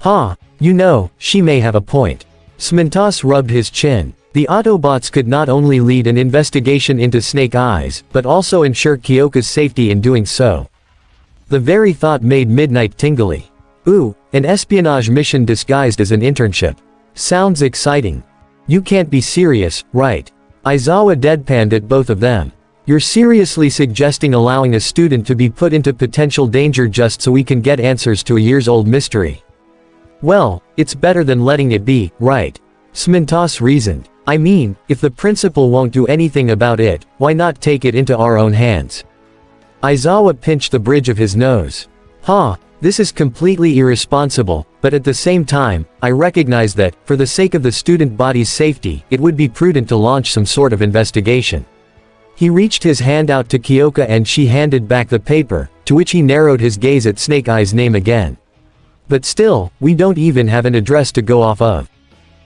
Huh, you know, she may have a point. Smintos rubbed his chin. The Autobots could not only lead an investigation into Snake Eyes, but also ensure Kyoka's safety in doing so. The very thought made Midnight tingly. Ooh, an espionage mission disguised as an internship. Sounds exciting. You can't be serious, right? Aizawa deadpanned at both of them. You're seriously suggesting allowing a student to be put into potential danger just so we can get answers to a years-old mystery? Well, it's better than letting it be, right? Smintos reasoned. I mean, if the principal won't do anything about it, why not take it into our own hands? Aizawa pinched the bridge of his nose. This is completely irresponsible, but at the same time, I recognize that, for the sake of the student body's safety, it would be prudent to launch some sort of investigation. He reached his hand out to Kyoka and she handed back the paper, to which he narrowed his gaze at Snake Eyes' name again. But still, we don't even have an address to go off of.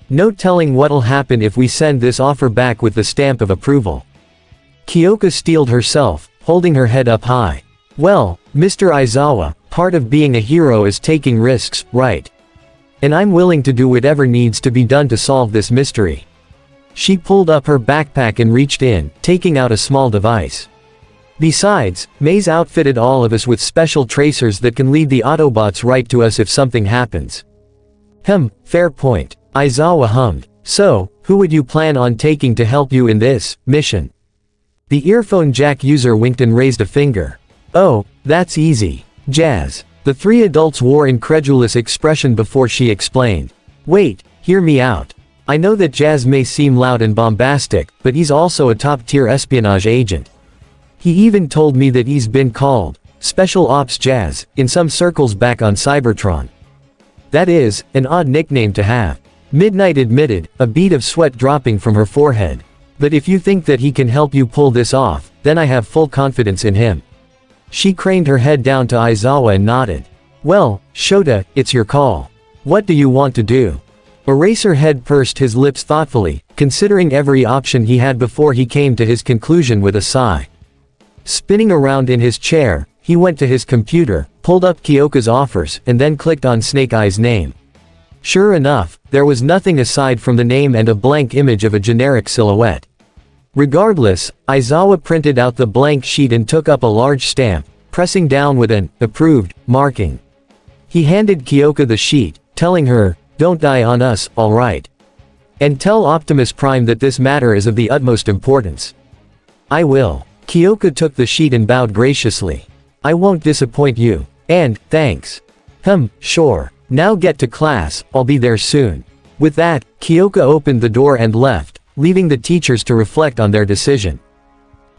No telling what'll happen if we send this offer back with the stamp of approval. Kyoka steeled herself, holding her head up high. Well, Mr. Aizawa, part of being a hero is taking risks, right? And I'm willing to do whatever needs to be done to solve this mystery. She pulled up her backpack and reached in, taking out a small device. Besides, Maze outfitted all of us with special tracers that can lead the Autobots right to us if something happens. Fair point. Aizawa hummed. So, who would you plan on taking to help you in this mission? The earphone jack user winked and raised a finger. Oh, that's easy. Jazz. The three adults wore incredulous expression before she explained. Wait, hear me out. I know that Jazz may seem loud and bombastic, but he's also a top-tier espionage agent. He even told me that he's been called Special Ops Jazz in some circles back on Cybertron. That is an odd nickname to have. Midnight admitted, a bead of sweat dropping from her forehead. But if you think that he can help you pull this off, then I have full confidence in him. She craned her head down to Aizawa and nodded. Well, Shota, it's your call. What do you want to do? Eraserhead pursed his lips thoughtfully, considering every option he had before he came to his conclusion with a sigh. Spinning around in his chair, he went to his computer, pulled up Kyoka's offers, and then clicked on Snake Eye's name. Sure enough, there was nothing aside from the name and a blank image of a generic silhouette. Regardless, Aizawa printed out the blank sheet and took up a large stamp, pressing down with an approved marking. He handed Kyoka the sheet, telling her, don't die on us, alright? And tell Optimus Prime that this matter is of the utmost importance. I will. Kyoka took the sheet and bowed graciously. I won't disappoint you. And, thanks. Sure. Now get to class, I'll be there soon. With that, Kyoka opened the door and left, leaving the teachers to reflect on their decision.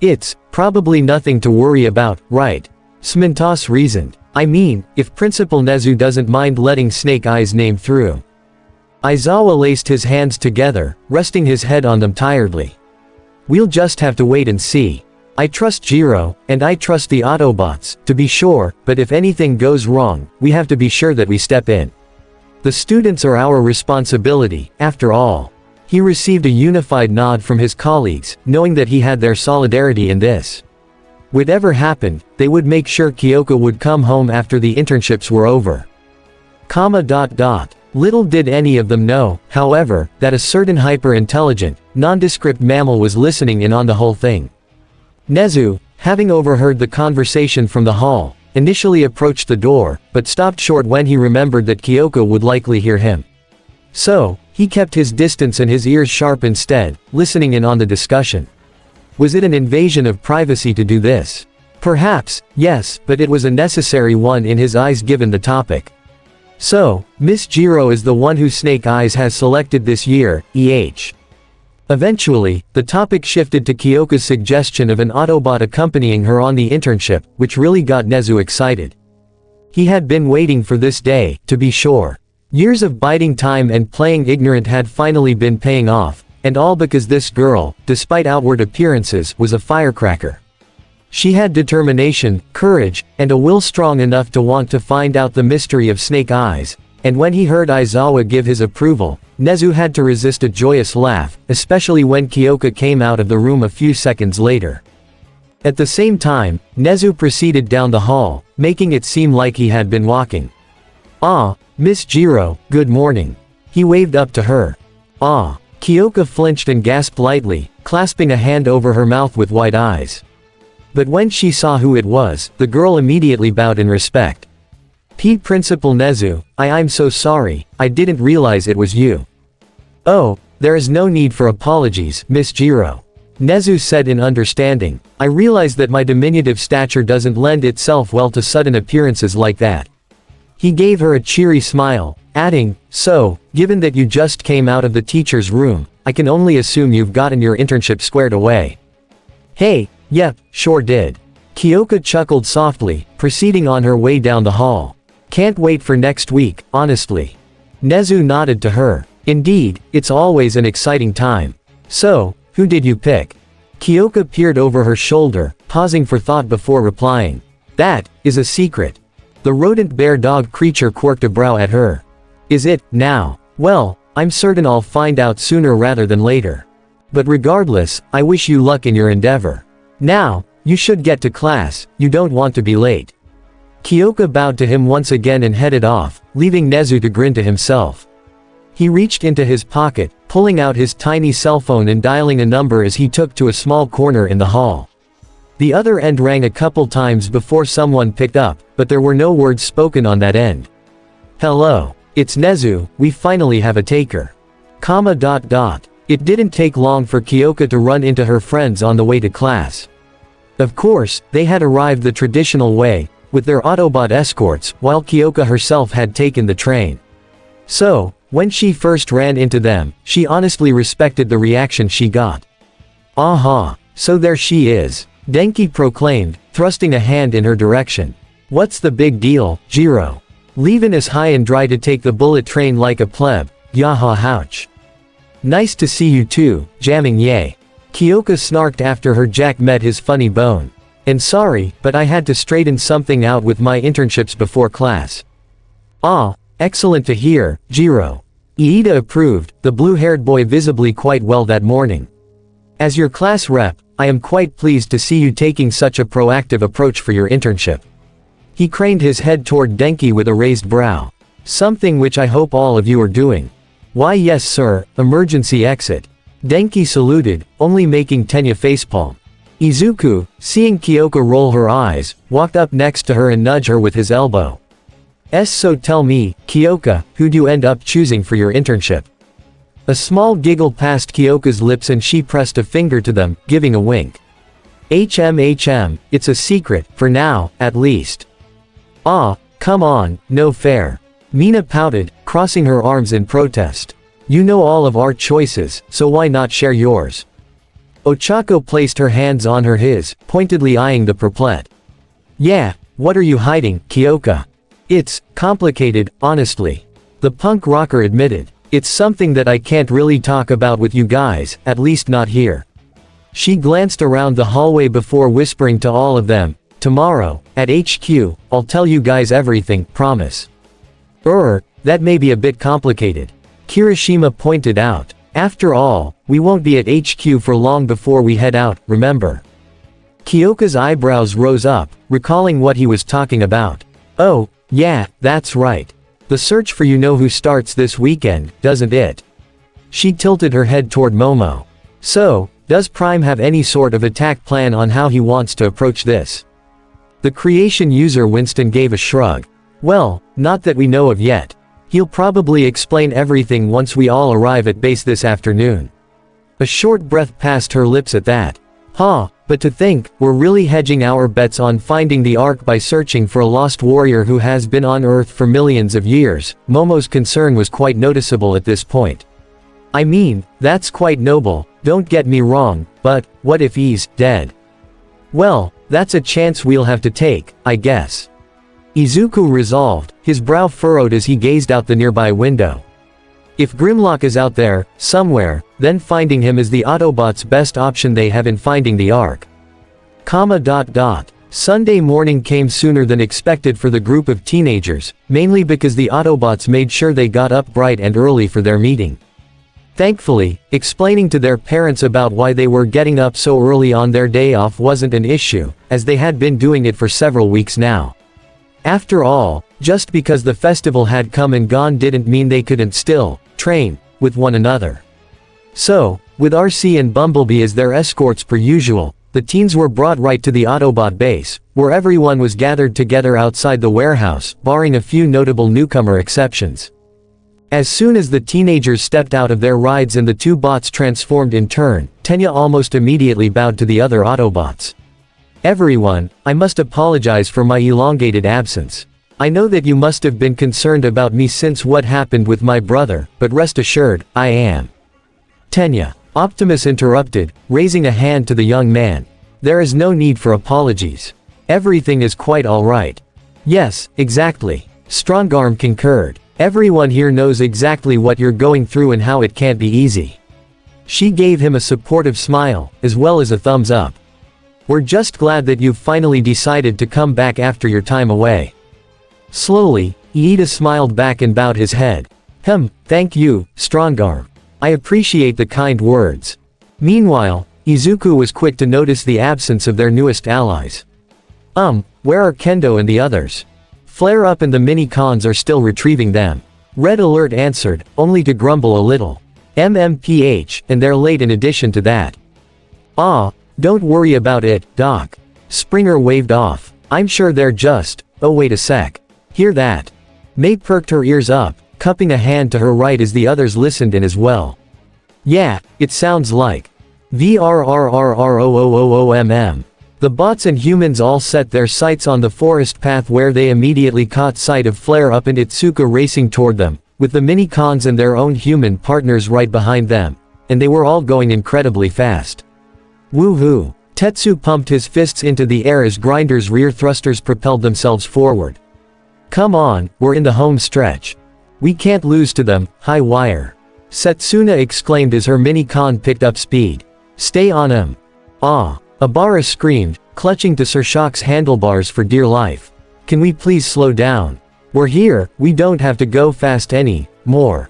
It's probably nothing to worry about, right? Smintos reasoned. I mean, if Principal Nezu doesn't mind letting Snake Eye's name through. Aizawa laced his hands together, resting his head on them tiredly. We'll just have to wait and see. I trust Jiro, and I trust the Autobots, to be sure, but if anything goes wrong, we have to be sure that we step in. The students are our responsibility, after all. He received a unified nod from his colleagues, knowing that he had their solidarity in this. Whatever happened, they would make sure Kyoka would come home after the internships were over. Little did any of them know, however, that a certain hyper-intelligent, nondescript mammal was listening in on the whole thing. Nezu, having overheard the conversation from the hall, initially approached the door, but stopped short when he remembered that Kyoka would likely hear him. So, he kept his distance and his ears sharp instead, listening in on the discussion. Was it an invasion of privacy to do this? Perhaps, yes, but it was a necessary one in his eyes given the topic. So, Miss Jiro is the one who Snake Eyes has selected this year, Eventually, the topic shifted to Kyoka's suggestion of an Autobot accompanying her on the internship, which really got Nezu excited. He had been waiting for this day, to be sure. Years of biding time and playing ignorant had finally been paying off, and all because this girl, despite outward appearances, was a firecracker. She had determination, courage, and a will strong enough to want to find out the mystery of Snake Eyes, and when he heard Aizawa give his approval, Nezu had to resist a joyous laugh, especially when Kyoka came out of the room a few seconds later. At the same time, Nezu proceeded down the hall, making it seem like he had been walking. Ah, Miss Jiro, good morning. He waved up to her. Ah. Kyoka flinched and gasped lightly, clasping a hand over her mouth with wide eyes. But when she saw who it was, the girl immediately bowed in respect. Principal Nezu, I'm so sorry, I didn't realize it was you. Oh, there is no need for apologies, Miss Jiro. Nezu said in understanding. I realize that my diminutive stature doesn't lend itself well to sudden appearances like that. He gave her a cheery smile, adding, so, given that you just came out of the teacher's room, I can only assume you've gotten your internship squared away. Hey, yep, sure did. Kyoka chuckled softly, proceeding on her way down the hall. Can't wait for next week, honestly. Nezu nodded to her. Indeed, it's always an exciting time. So, who did you pick? Kyoka peered over her shoulder, pausing for thought before replying. That is a secret. The rodent bear dog creature quirked a brow at her. Is it, now? Well, I'm certain I'll find out sooner rather than later. But regardless, I wish you luck in your endeavor. Now, you should get to class, you don't want to be late. Kyoka bowed to him once again and headed off, leaving Nezu to grin to himself. He reached into his pocket, pulling out his tiny cell phone and dialing a number as he took to a small corner in the hall. The other end rang a couple times before someone picked up, but there were no words spoken on that end. "Hello. It's Nezu, we finally have a taker." It didn't take long for Kyoka to run into her friends on the way to class. Of course, they had arrived the traditional way, with their Autobot escorts, while Kyoka herself had taken the train. So, when she first ran into them, she honestly respected the reaction she got. "Aha, so there she is," Denki proclaimed, thrusting a hand in her direction. "What's the big deal, Jiro? Leavin' us high and dry to take the bullet train like a pleb, yaha houch. Nice to see you too, jamming yay." Kyoka snarked after her Jack met his funny bone. "And sorry, but I had to straighten something out with my internships before class." "Ah, excellent to hear, Jiro." Iida approved, the blue-haired boy visibly quite well that morning. "As your class rep, I am quite pleased to see you taking such a proactive approach for your internship." He craned his head toward Denki with a raised brow. "Something which I hope all of you are doing." "Why yes sir, emergency exit." Denki saluted, only making Tenya facepalm. Izuku, seeing Kyoka roll her eyes, walked up next to her and nudged her with his elbow. So tell me, Kyoka, who'd you end up choosing for your internship?" A small giggle passed Kyoka's lips and she pressed a finger to them, giving a wink. HM, it's a secret, for now, at least." "Ah, come on, no fair." Mina pouted, crossing her arms in protest. "You know all of our choices, so why not share yours?" Ochako placed her hands on his, pointedly eyeing the perplet. "Yeah, what are you hiding, Kyoka?" "It's complicated, honestly," the punk rocker admitted. "It's something that I can't really talk about with you guys, at least not here." She glanced around the hallway before whispering to all of them, "Tomorrow, at HQ, I'll tell you guys everything, promise." That may be a bit complicated," Kirishima pointed out. "After all, we won't be at HQ for long before we head out, remember?" Kyoka's eyebrows rose up, recalling what he was talking about. "Oh, yeah, that's right. The search for you-know-who starts this weekend, doesn't it?" She tilted her head toward Momo. "So, does Prime have any sort of attack plan on how he wants to approach this?" The creation user Winston gave a shrug. "Well, not that we know of yet. He'll probably explain everything once we all arrive at base this afternoon." A short breath passed her lips at that. But to think, we're really hedging our bets on finding the Ark by searching for a lost warrior who has been on Earth for millions of years." Momo's concern was quite noticeable at this point. "I mean, that's quite noble, don't get me wrong, but, what if he's dead?" "Well, that's a chance we'll have to take, I guess." Izuku resolved, his brow furrowed as he gazed out the nearby window. If Grimlock is out there, somewhere, then finding him is the Autobots' best option they have in finding the Ark. Sunday morning came sooner than expected for the group of teenagers, mainly because the Autobots made sure they got up bright and early for their meeting. Thankfully, explaining to their parents about why they were getting up so early on their day off wasn't an issue, as they had been doing it for several weeks now. After all, just because the festival had come and gone didn't mean they couldn't still train with one another. So, with RC and Bumblebee as their escorts per usual, the teens were brought right to the Autobot base, where everyone was gathered together outside the warehouse, barring a few notable newcomer exceptions. As soon as the teenagers stepped out of their rides and the two bots transformed in turn, Tenya almost immediately bowed to the other Autobots. "Everyone, I must apologize for my elongated absence. I know that you must have been concerned about me since what happened with my brother, but rest assured, I am." "Tenya," Optimus interrupted, raising a hand to the young man. "There is no need for apologies. Everything is quite alright." "Yes, exactly." Strongarm concurred. "Everyone here knows exactly what you're going through and how it can't be easy." She gave him a supportive smile, as well as a thumbs up. "We're just glad that you've finally decided to come back after your time away." Slowly, Iida smiled back and bowed his head. Thank you, Strongarm. I appreciate the kind words." Meanwhile, Izuku was quick to notice the absence of their newest allies. Where are Kendo and the others?" Flare Up and the mini-cons are still retrieving them. Red Alert answered, only to grumble a little. MMPH, and they're late in addition to that. Ah, don't worry about it, Doc. Springer waved off. I'm sure they're just, oh wait a sec. Hear that? May perked her ears up, cupping a hand to her right as the others listened in as well. Yeah, it sounds like VRRRROOOOMM. The bots and humans all set their sights on the forest path where they immediately caught sight of Flare Up and Itsuka racing toward them, with the mini-cons and their own human partners right behind them, and they were all going incredibly fast. Woohoo! Tetsu pumped his fists into the air as Grinder's rear thrusters propelled themselves forward. Come on, we're in the home stretch. We can't lose to them, high wire. Setsuna exclaimed as her mini-con picked up speed. Stay on him. Ah! Abara screamed, clutching to Sir Shock's handlebars for dear life. Can we please slow down? We're here, we don't have to go fast any more.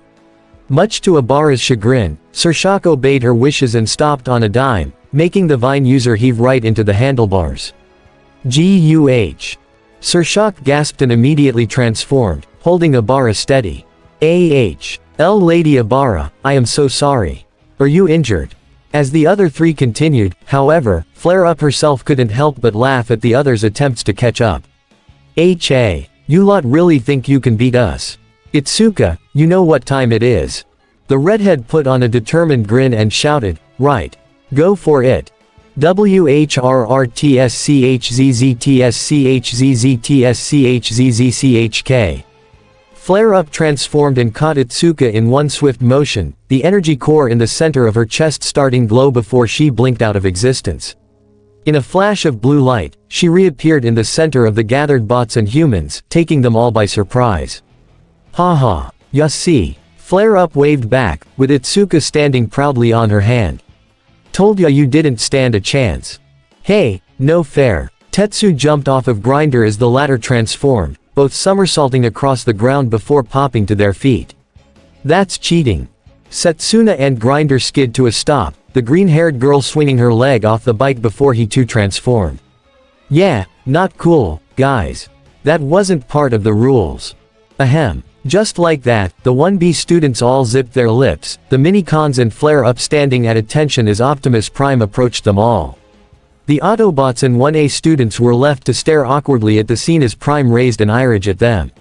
Much to Abara's chagrin, Sir Shock obeyed her wishes and stopped on a dime, making the Vine user heave right into the handlebars. GUH. Sir Shock gasped and immediately transformed, holding Abara steady. L Lady Abara, I am so sorry. Are you injured? As the other three continued, however, Flare Up herself couldn't help but laugh at the others' attempts to catch up. HA. You lot really think you can beat us? Itsuka, you know what time it is. The redhead put on a determined grin and shouted, right. Go for it. WHRRTSCHZZTSCHZZTSCHZZCHK. Flare Up transformed and caught Itsuka in one swift motion, the energy core in the center of her chest starting glow before she blinked out of existence. In a flash of blue light, she reappeared in the center of the gathered bots and humans, taking them all by surprise. Haha, ya see. Flare Up waved back, with Itsuka standing proudly on her hand. Told ya you didn't stand a chance. Hey, no fair. Tetsu jumped off of Grinder as the latter transformed, both somersaulting across the ground before popping to their feet. That's cheating. Setsuna and Grinder skid to a stop, the green-haired girl swinging her leg off the bike before he too transformed. Yeah, not cool, guys. That wasn't part of the rules. Ahem. Just like that, the 1B students all zipped their lips, the mini-cons and Flare Up standing at attention as Optimus Prime approached them all. The Autobots and 1A students were left to stare awkwardly at the scene as Prime raised an eyerage at them.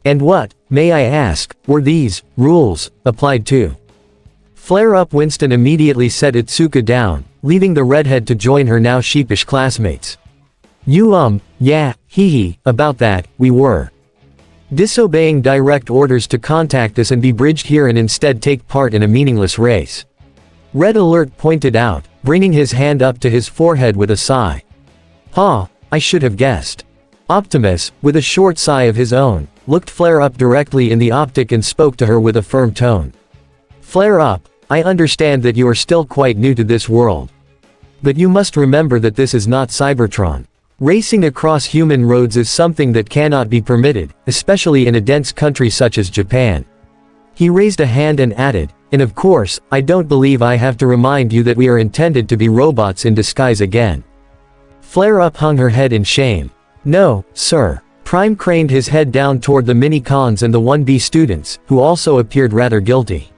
And what, may I ask, were these rules applied to? Flare Up Winston immediately set Itsuka down, leaving the redhead to join her now sheepish classmates. Yeah, hee, about that, we were disobeying direct orders to contact us and be bridged here and instead take part in a meaningless race. Red Alert pointed out, bringing his hand up to his forehead with a sigh. I should have guessed. Optimus, with a short sigh of his own, looked Flare Up directly in the optic and spoke to her with a firm tone. Flare Up, I understand that you are still quite new to this world. But you must remember that this is not Cybertron. Racing across human roads is something that cannot be permitted, especially in a dense country such as Japan. He raised a hand and added, and of course, I don't believe I have to remind you that we are intended to be robots in disguise again. Flare Up hung her head in shame. No, sir. Prime craned his head down toward the mini-cons and the 1B students, who also appeared rather guilty.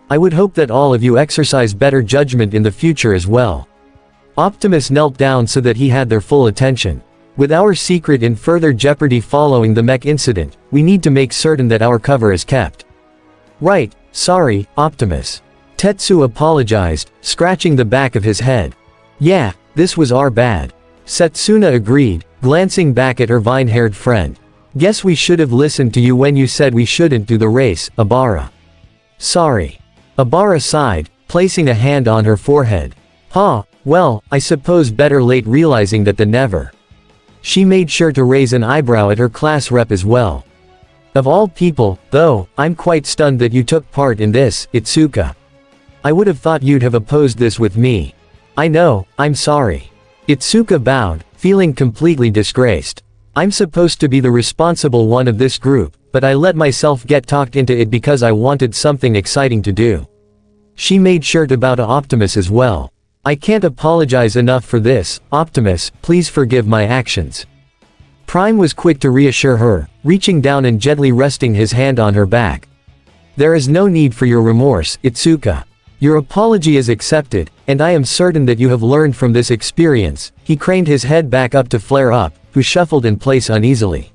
I would hope that all of you exercise better judgment in the future as well. Optimus knelt down so that he had their full attention. With our secret in further jeopardy following the mech incident, we need to make certain that our cover is kept. Right, sorry, Optimus. Tetsu apologized, scratching the back of his head. Yeah, this was our bad. Setsuna agreed, glancing back at her vine-haired friend. Guess we should have listened to you when you said we shouldn't do the race, Abara. Sorry. Abara sighed, placing a hand on her forehead. Well, I suppose better late realizing that than never. She made sure to raise an eyebrow at her class rep as well. Of all people, though, I'm quite stunned that you took part in this, Itsuka. I would have thought you'd have opposed this with me. I know, I'm sorry. Itsuka bowed, feeling completely disgraced. I'm supposed to be the responsible one of this group, but I let myself get talked into it because I wanted something exciting to do. She made sure to bow to Optimus as well. I can't apologize enough for this, Optimus, please forgive my actions. Prime was quick to reassure her, reaching down and gently resting his hand on her back. There is no need for your remorse, Itsuka. Your apology is accepted, and I am certain that you have learned from this experience. He craned his head back up to Flare Up, who shuffled in place uneasily.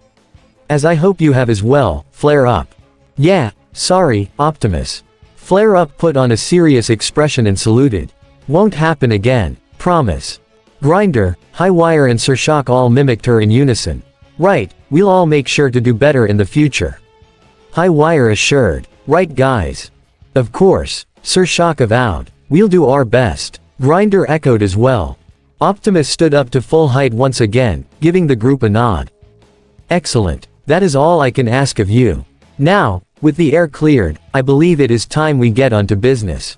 As I hope you have as well, Flare Up. Yeah, sorry, Optimus. Flare Up put on a serious expression and saluted. Won't happen again, promise. Grinder, Highwire and Sir Shock all mimicked her in unison. Right, we'll all make sure to do better in the future. Highwire assured. Right guys. Of course, Sir Shock avowed. We'll do our best. Grinder echoed as well. Optimus stood up to full height once again, giving the group a nod. Excellent. That is all I can ask of you. Now, with the air cleared, I believe it is time we get on to business.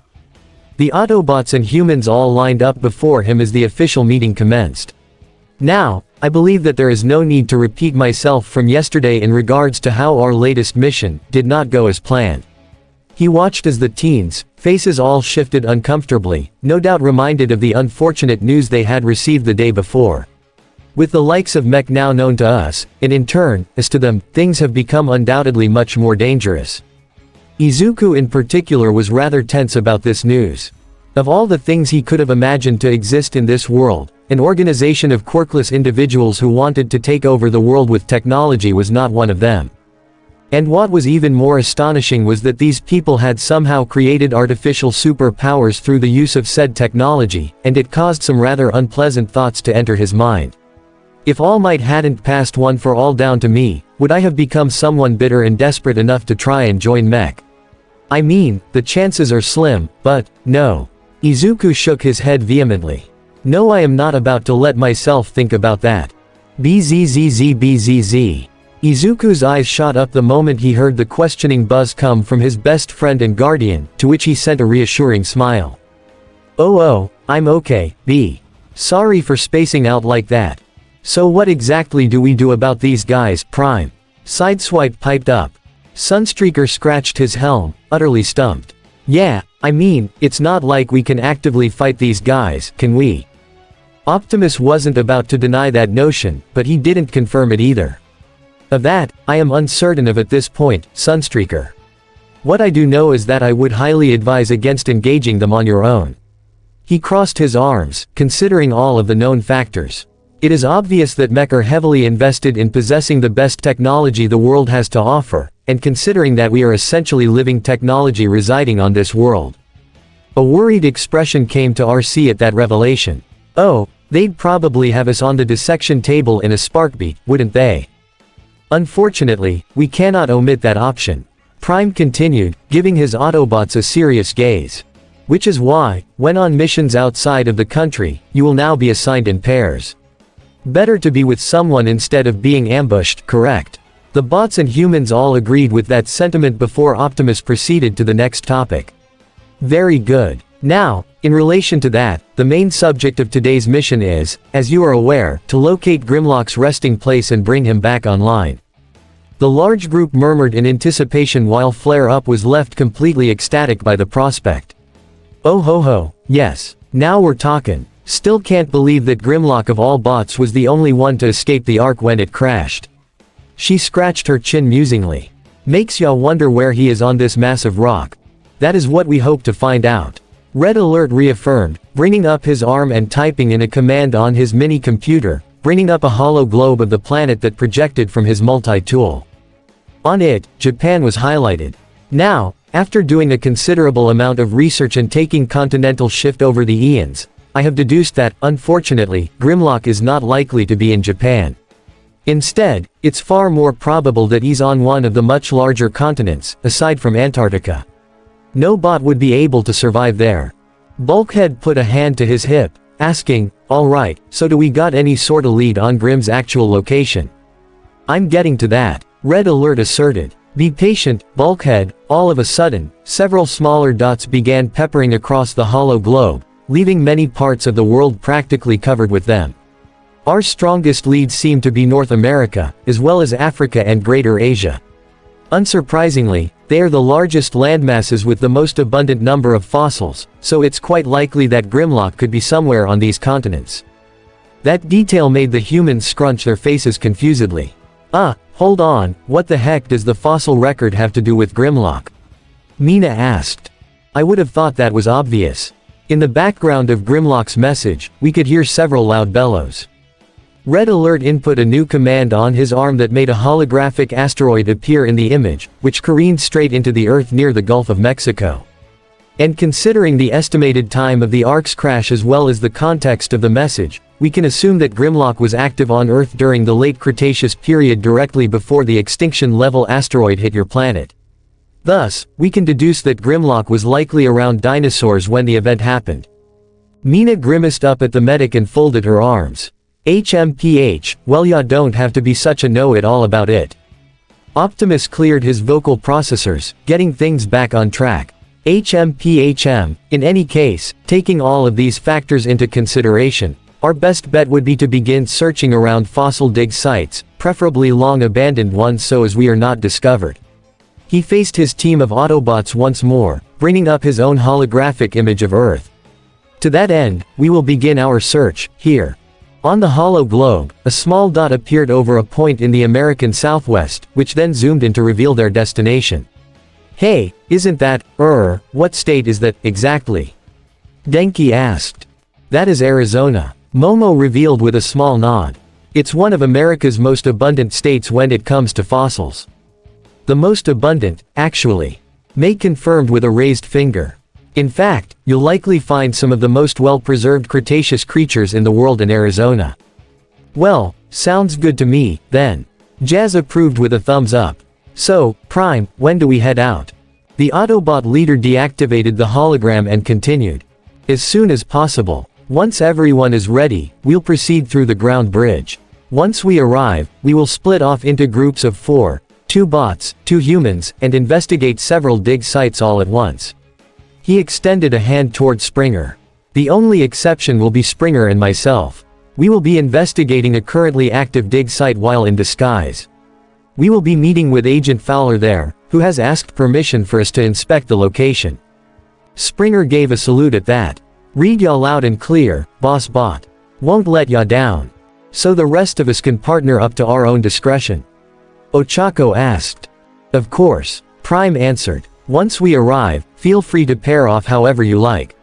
The Autobots and humans all lined up before him as the official meeting commenced. Now, I believe that there is no need to repeat myself from yesterday in regards to how our latest mission did not go as planned. He watched as the teens' faces all shifted uncomfortably, no doubt reminded of the unfortunate news they had received the day before. With the likes of mech now known to us, and in turn, as to them, things have become undoubtedly much more dangerous. Izuku in particular was rather tense about this news. Of all the things he could have imagined to exist in this world, an organization of quirkless individuals who wanted to take over the world with technology was not one of them. And what was even more astonishing was that these people had somehow created artificial superpowers through the use of said technology, and it caused some rather unpleasant thoughts to enter his mind. If All Might hadn't passed one for all down to me, would I have become someone bitter and desperate enough to try and join mech? I mean, the chances are slim, but, no. Izuku shook his head vehemently. No, I am not about to let myself think about that. BZZZBZZ. Izuku's eyes shot up the moment he heard the questioning buzz come from his best friend and guardian, to which he sent a reassuring smile. Oh, I'm okay, B. Sorry for spacing out like that. So what exactly do we do about these guys, Prime? Sideswipe piped up. Sunstreaker scratched his helm, utterly stumped. Yeah, I mean, it's not like we can actively fight these guys, can we? Optimus wasn't about to deny that notion, but he didn't confirm it either. Of that, I am uncertain of at this point, Sunstreaker. What I do know is that I would highly advise against engaging them on your own. He crossed his arms, considering all of the known factors. It is obvious that mech are heavily invested in possessing the best technology the world has to offer, and considering that we are essentially living technology residing on this world. A worried expression came to RC at that revelation. Oh, they'd probably have us on the dissection table in a sparkbeat, wouldn't they? Unfortunately, we cannot omit that option. Prime continued, giving his Autobots a serious gaze. Which is why, when on missions outside of the country, you will now be assigned in pairs. Better to be with someone instead of being ambushed, correct? The bots and humans all agreed with that sentiment before Optimus proceeded to the next topic. Very good. Now, in relation to that, the main subject of today's mission is, as you are aware, to locate Grimlock's resting place and bring him back online. The large group murmured in anticipation while Flare Up was left completely ecstatic by the prospect. Oh ho, yes. Now we're talkin'. Still can't believe that Grimlock of all bots was the only one to escape the Ark when it crashed. She scratched her chin musingly. Makes ya wonder where he is on this massive rock. That is what we hope to find out. Red Alert reaffirmed, bringing up his arm and typing in a command on his mini-computer, bringing up a hollow globe of the planet that projected from his multi-tool. On it, Japan was highlighted. Now, after doing a considerable amount of research and taking continental shift over the eons, I have deduced that, unfortunately, Grimlock is not likely to be in Japan. Instead, it's far more probable that he's on one of the much larger continents, aside from Antarctica. No bot would be able to survive there. Bulkhead put a hand to his hip, asking, alright, so do we got any sorta lead on Grim's actual location? I'm getting to that, Red Alert asserted. Be patient, Bulkhead. All of a sudden, several smaller dots began peppering across the hollow globe, leaving many parts of the world practically covered with them. Our strongest leads seem to be North America, as well as Africa and Greater Asia. Unsurprisingly, they are the largest landmasses with the most abundant number of fossils, so it's quite likely that Grimlock could be somewhere on these continents. That detail made the humans scrunch their faces confusedly. Hold on, what the heck does the fossil record have to do with Grimlock? Mina asked. I would have thought that was obvious. In the background of Grimlock's message, we could hear several loud bellows. Red Alert input a new command on his arm that made a holographic asteroid appear in the image, which careened straight into the Earth near the Gulf of Mexico. And considering the estimated time of the Ark's crash as well as the context of the message, we can assume that Grimlock was active on Earth during the late Cretaceous period directly before the extinction-level asteroid hit your planet. Thus, we can deduce that Grimlock was likely around dinosaurs when the event happened. Mina grimaced up at the medic and folded her arms. HMPH, well ya don't have to be such a know-it-all about it. Optimus cleared his vocal processors, getting things back on track. HMPHM, in any case, taking all of these factors into consideration, our best bet would be to begin searching around fossil dig sites, preferably long abandoned ones so as we are not discovered. He faced his team of Autobots once more, bringing up his own holographic image of Earth. To that end, we will begin our search, here. On the hollow globe, a small dot appeared over a point in the American Southwest, which then zoomed in to reveal their destination. Hey, isn't that, what state is that, exactly? Denki asked. That is Arizona. Momo revealed with a small nod. It's one of America's most abundant states when it comes to fossils. The most abundant, actually. May confirmed with a raised finger. In fact, you'll likely find some of the most well-preserved Cretaceous creatures in the world in Arizona. Well, sounds good to me, then. Jazz approved with a thumbs up. So, Prime, when do we head out? The Autobot leader deactivated the hologram and continued. As soon as possible. Once everyone is ready, we'll proceed through the ground bridge. Once we arrive, we will split off into groups of 4, 2 bots, 2 humans, and investigate several dig sites all at once. He extended a hand toward Springer. The only exception will be Springer and myself. We will be investigating a currently active dig site while in disguise. We will be meeting with Agent Fowler there, who has asked permission for us to inspect the location. Springer gave a salute at that. Read ya loud and clear, boss bot. Won't let ya down. So the rest of us can partner up to our own discretion. Ochako asked. Of course, Prime answered. Once we arrive, feel free to pair off however you like.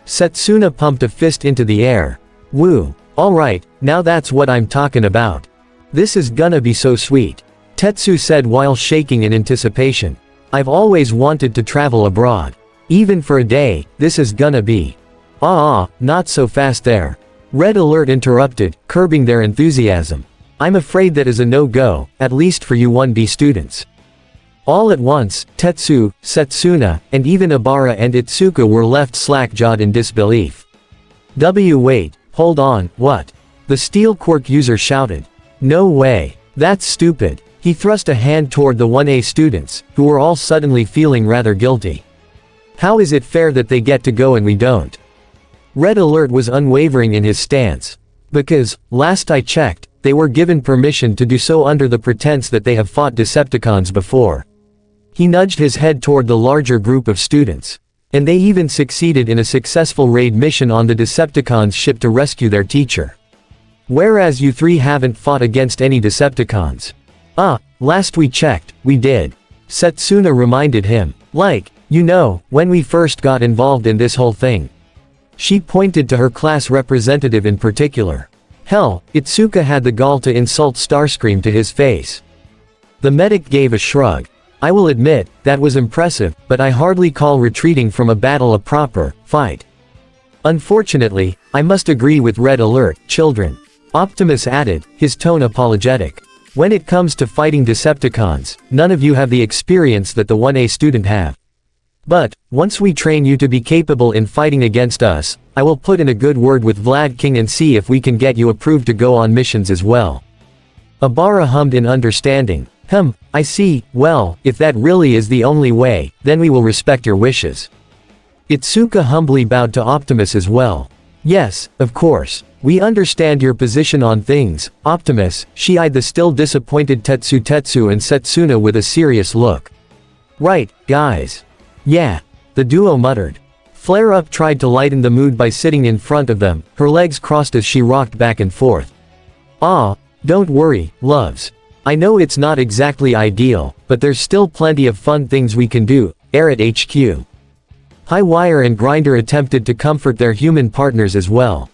Setsuna pumped a fist into the air. Woo. Alright, now that's what I'm talking about. This is gonna be so sweet. Tetsu said while shaking in anticipation. I've always wanted to travel abroad. Even for a day, this is gonna be. Not so fast there. Red Alert interrupted, curbing their enthusiasm. I'm afraid that is a no-go, at least for you 1B students. All at once, Tetsu, Setsuna, and even Ibara and Itsuka were left slack-jawed in disbelief. Wait, hold on, what? The Steel Quark user shouted. No way. That's stupid. He thrust a hand toward the 1A students, who were all suddenly feeling rather guilty. How is it fair that they get to go and we don't? Red Alert was unwavering in his stance. Because, last I checked, they were given permission to do so under the pretense that they have fought Decepticons before. He nudged his head toward the larger group of students. And they even succeeded in a successful raid mission on the Decepticons' ship to rescue their teacher. Whereas you 3 haven't fought against any Decepticons. Last we checked, we did. Setsuna reminded him. Like, you know, when we first got involved in this whole thing. She pointed to her class representative in particular. Hell, Itsuka had the gall to insult Starscream to his face. The medic gave a shrug. I will admit, that was impressive, but I hardly call retreating from a battle a proper fight. Unfortunately, I must agree with Red Alert, children. Optimus added, his tone apologetic. When it comes to fighting Decepticons, none of you have the experience that the 1A student have. But, once we train you to be capable in fighting against us, I will put in a good word with Vlad King and see if we can get you approved to go on missions as well. Ibara hummed in understanding. I see, well, if that really is the only way, then we will respect your wishes. Itsuka humbly bowed to Optimus as well. Yes, of course. We understand your position on things, Optimus. She eyed the still disappointed Tetsu and Setsuna with a serious look. Right, guys. Yeah. The duo muttered. Flare Up tried to lighten the mood by sitting in front of them, her legs crossed as she rocked back and forth. "Ah, don't worry, loves. I know it's not exactly ideal, but there's still plenty of fun things we can do, at HQ." Highwire and Grinder attempted to comfort their human partners as well.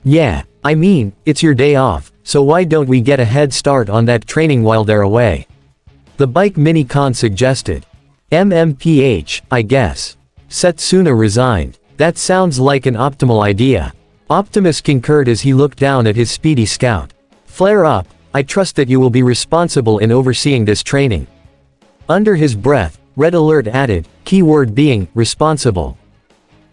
"Yeah, I mean, it's your day off, so why don't we get a head start on that training while they're away?" The Bike Mini-Con suggested. "MMPH, I guess." Setsuna resigned. "That sounds like an optimal idea." Optimus concurred as he looked down at his speedy scout. "Flare Up, I trust that you will be responsible in overseeing this training." Under his breath, Red Alert added, keyword being, responsible.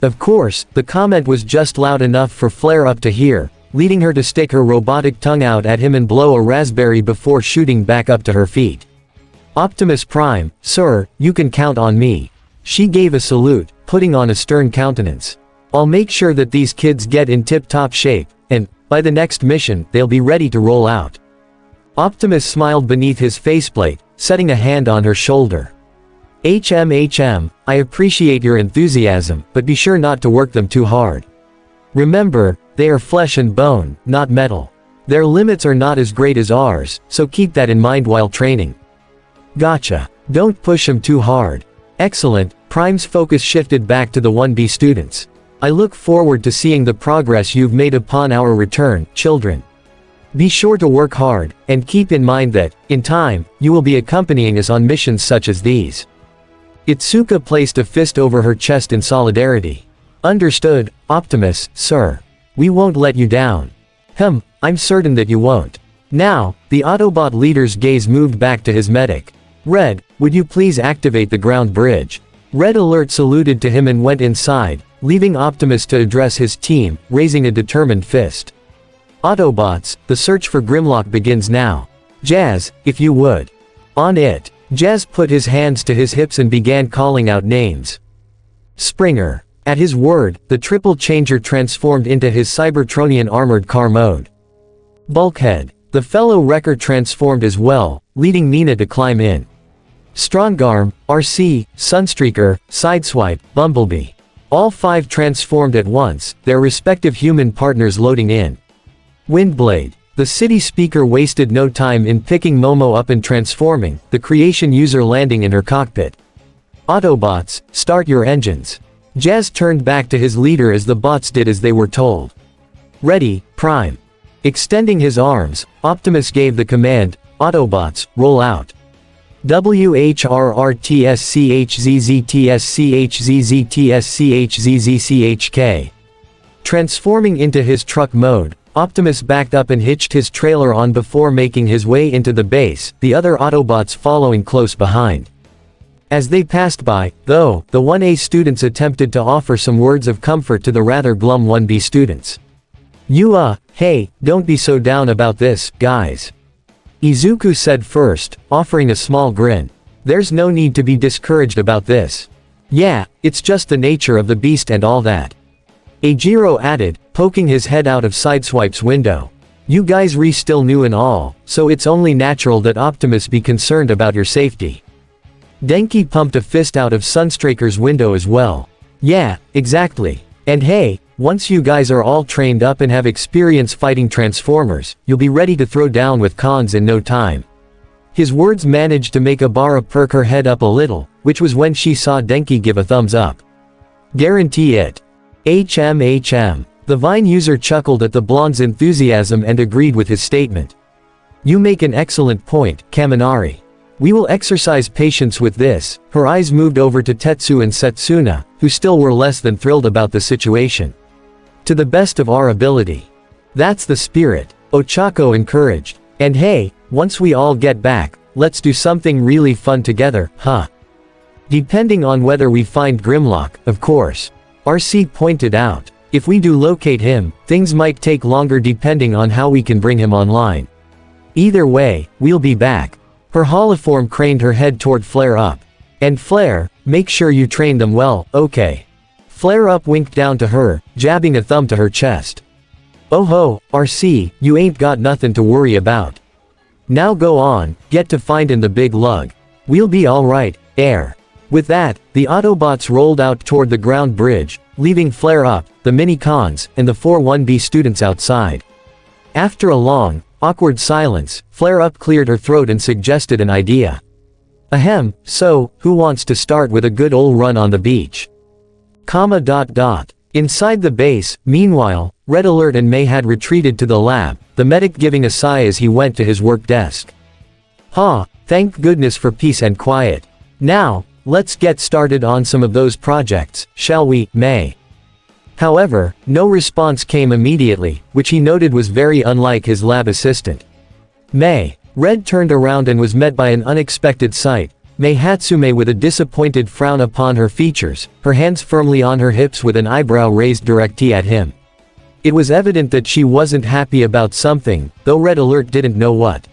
Of course, the comment was just loud enough for Flare Up to hear, leading her to stick her robotic tongue out at him and blow a raspberry before shooting back up to her feet. "Optimus Prime, sir, you can count on me." She gave a salute, putting on a stern countenance. "I'll make sure that these kids get in tip-top shape, and, by the next mission, they'll be ready to roll out." Optimus smiled beneath his faceplate, setting a hand on her shoulder. "HM, I appreciate your enthusiasm, but be sure not to work them too hard. Remember, they are flesh and bone, not metal. Their limits are not as great as ours, so keep that in mind while training." "Gotcha. Don't push them too hard." "Excellent." Prime's focus shifted back to the 1B students. "I look forward to seeing the progress you've made upon our return, children. Be sure to work hard, and keep in mind that, in time, you will be accompanying us on missions such as these." Itsuka placed a fist over her chest in solidarity. "Understood, Optimus, sir. We won't let you down." I'm certain that you won't." Now, the Autobot leader's gaze moved back to his medic. "Red, would you please activate the ground bridge?" Red Alert saluted to him and went inside, leaving Optimus to address his team, raising a determined fist. "Autobots, the search for Grimlock begins now. Jazz, if you would." "On it." Jazz put his hands to his hips and began calling out names. Springer. At his word, the triple changer transformed into his Cybertronian armored car mode. Bulkhead. The fellow wrecker transformed as well, leading Nina to climb in. Strongarm, RC, Sunstreaker, Sideswipe, Bumblebee. All five transformed at once, their respective human partners loading in. Windblade. The city speaker wasted no time in picking Momo up and transforming, the creation user landing in her cockpit. Autobots, start your engines. Jazz turned back to his leader as the bots did as they were told. Ready, Prime. Extending his arms, Optimus gave the command, Autobots, roll out. WHRRTSCHZZTSCHZZTSCHZZCHK. Transforming into his truck mode, Optimus backed up and hitched his trailer on before making his way into the base, the other Autobots following close behind. As they passed by, though, the 1A students attempted to offer some words of comfort to the rather glum 1B students. Hey, don't be so down about this, guys. Izuku said first, offering a small grin. There's no need to be discouraged about this. Yeah, it's just the nature of the beast and all that. Eijiro added, poking his head out of Sideswipe's window. You guys re still new and all, so it's only natural that Optimus be concerned about your safety. Denki pumped a fist out of Sunstreaker's window as well. Yeah, exactly. And hey, once you guys are all trained up and have experience fighting Transformers, you'll be ready to throw down with cons in no time. His words managed to make Abara perk her head up a little, which was when she saw Denki give a thumbs up. Guarantee it. HM. The Vine user chuckled at the blonde's enthusiasm and agreed with his statement. You make an excellent point, Kaminari. We will exercise patience with this. Her eyes moved over to Tetsu and Setsuna, who still were less than thrilled about the situation. To the best of our ability. That's the spirit, Ochako encouraged. And hey, once we all get back, let's do something really fun together, huh? Depending on whether we find Grimlock, of course. RC pointed out. If we do locate him, things might take longer depending on how we can bring him online. Either way, we'll be back. Her holoform craned her head toward Flare Up. And Flare, make sure you train them well, okay? Flare Up winked down to her, jabbing a thumb to her chest. Oh ho, RC, you ain't got nothing to worry about. Now go on, get to findin' the big lug. We'll be alright, air. With that, the Autobots rolled out toward the ground bridge, leaving Flare Up, the Mini-Cons, and the 4-1B students outside. After a long, awkward silence, Flare Up cleared her throat and suggested an idea. Ahem, so, who wants to start with a good ol' run on the beach? Inside the base, meanwhile, Red Alert and May had retreated to the lab, the medic giving a sigh as he went to his work desk. Thank goodness for peace and quiet. Now, let's get started on some of those projects, shall we, May? However, no response came immediately, which he noted was very unlike his lab assistant. Red turned around and was met by an unexpected sight. May Hatsume with a disappointed frown upon her features, her hands firmly on her hips with an eyebrow raised directly at him. It was evident that she wasn't happy about something, though Red Alert didn't know what.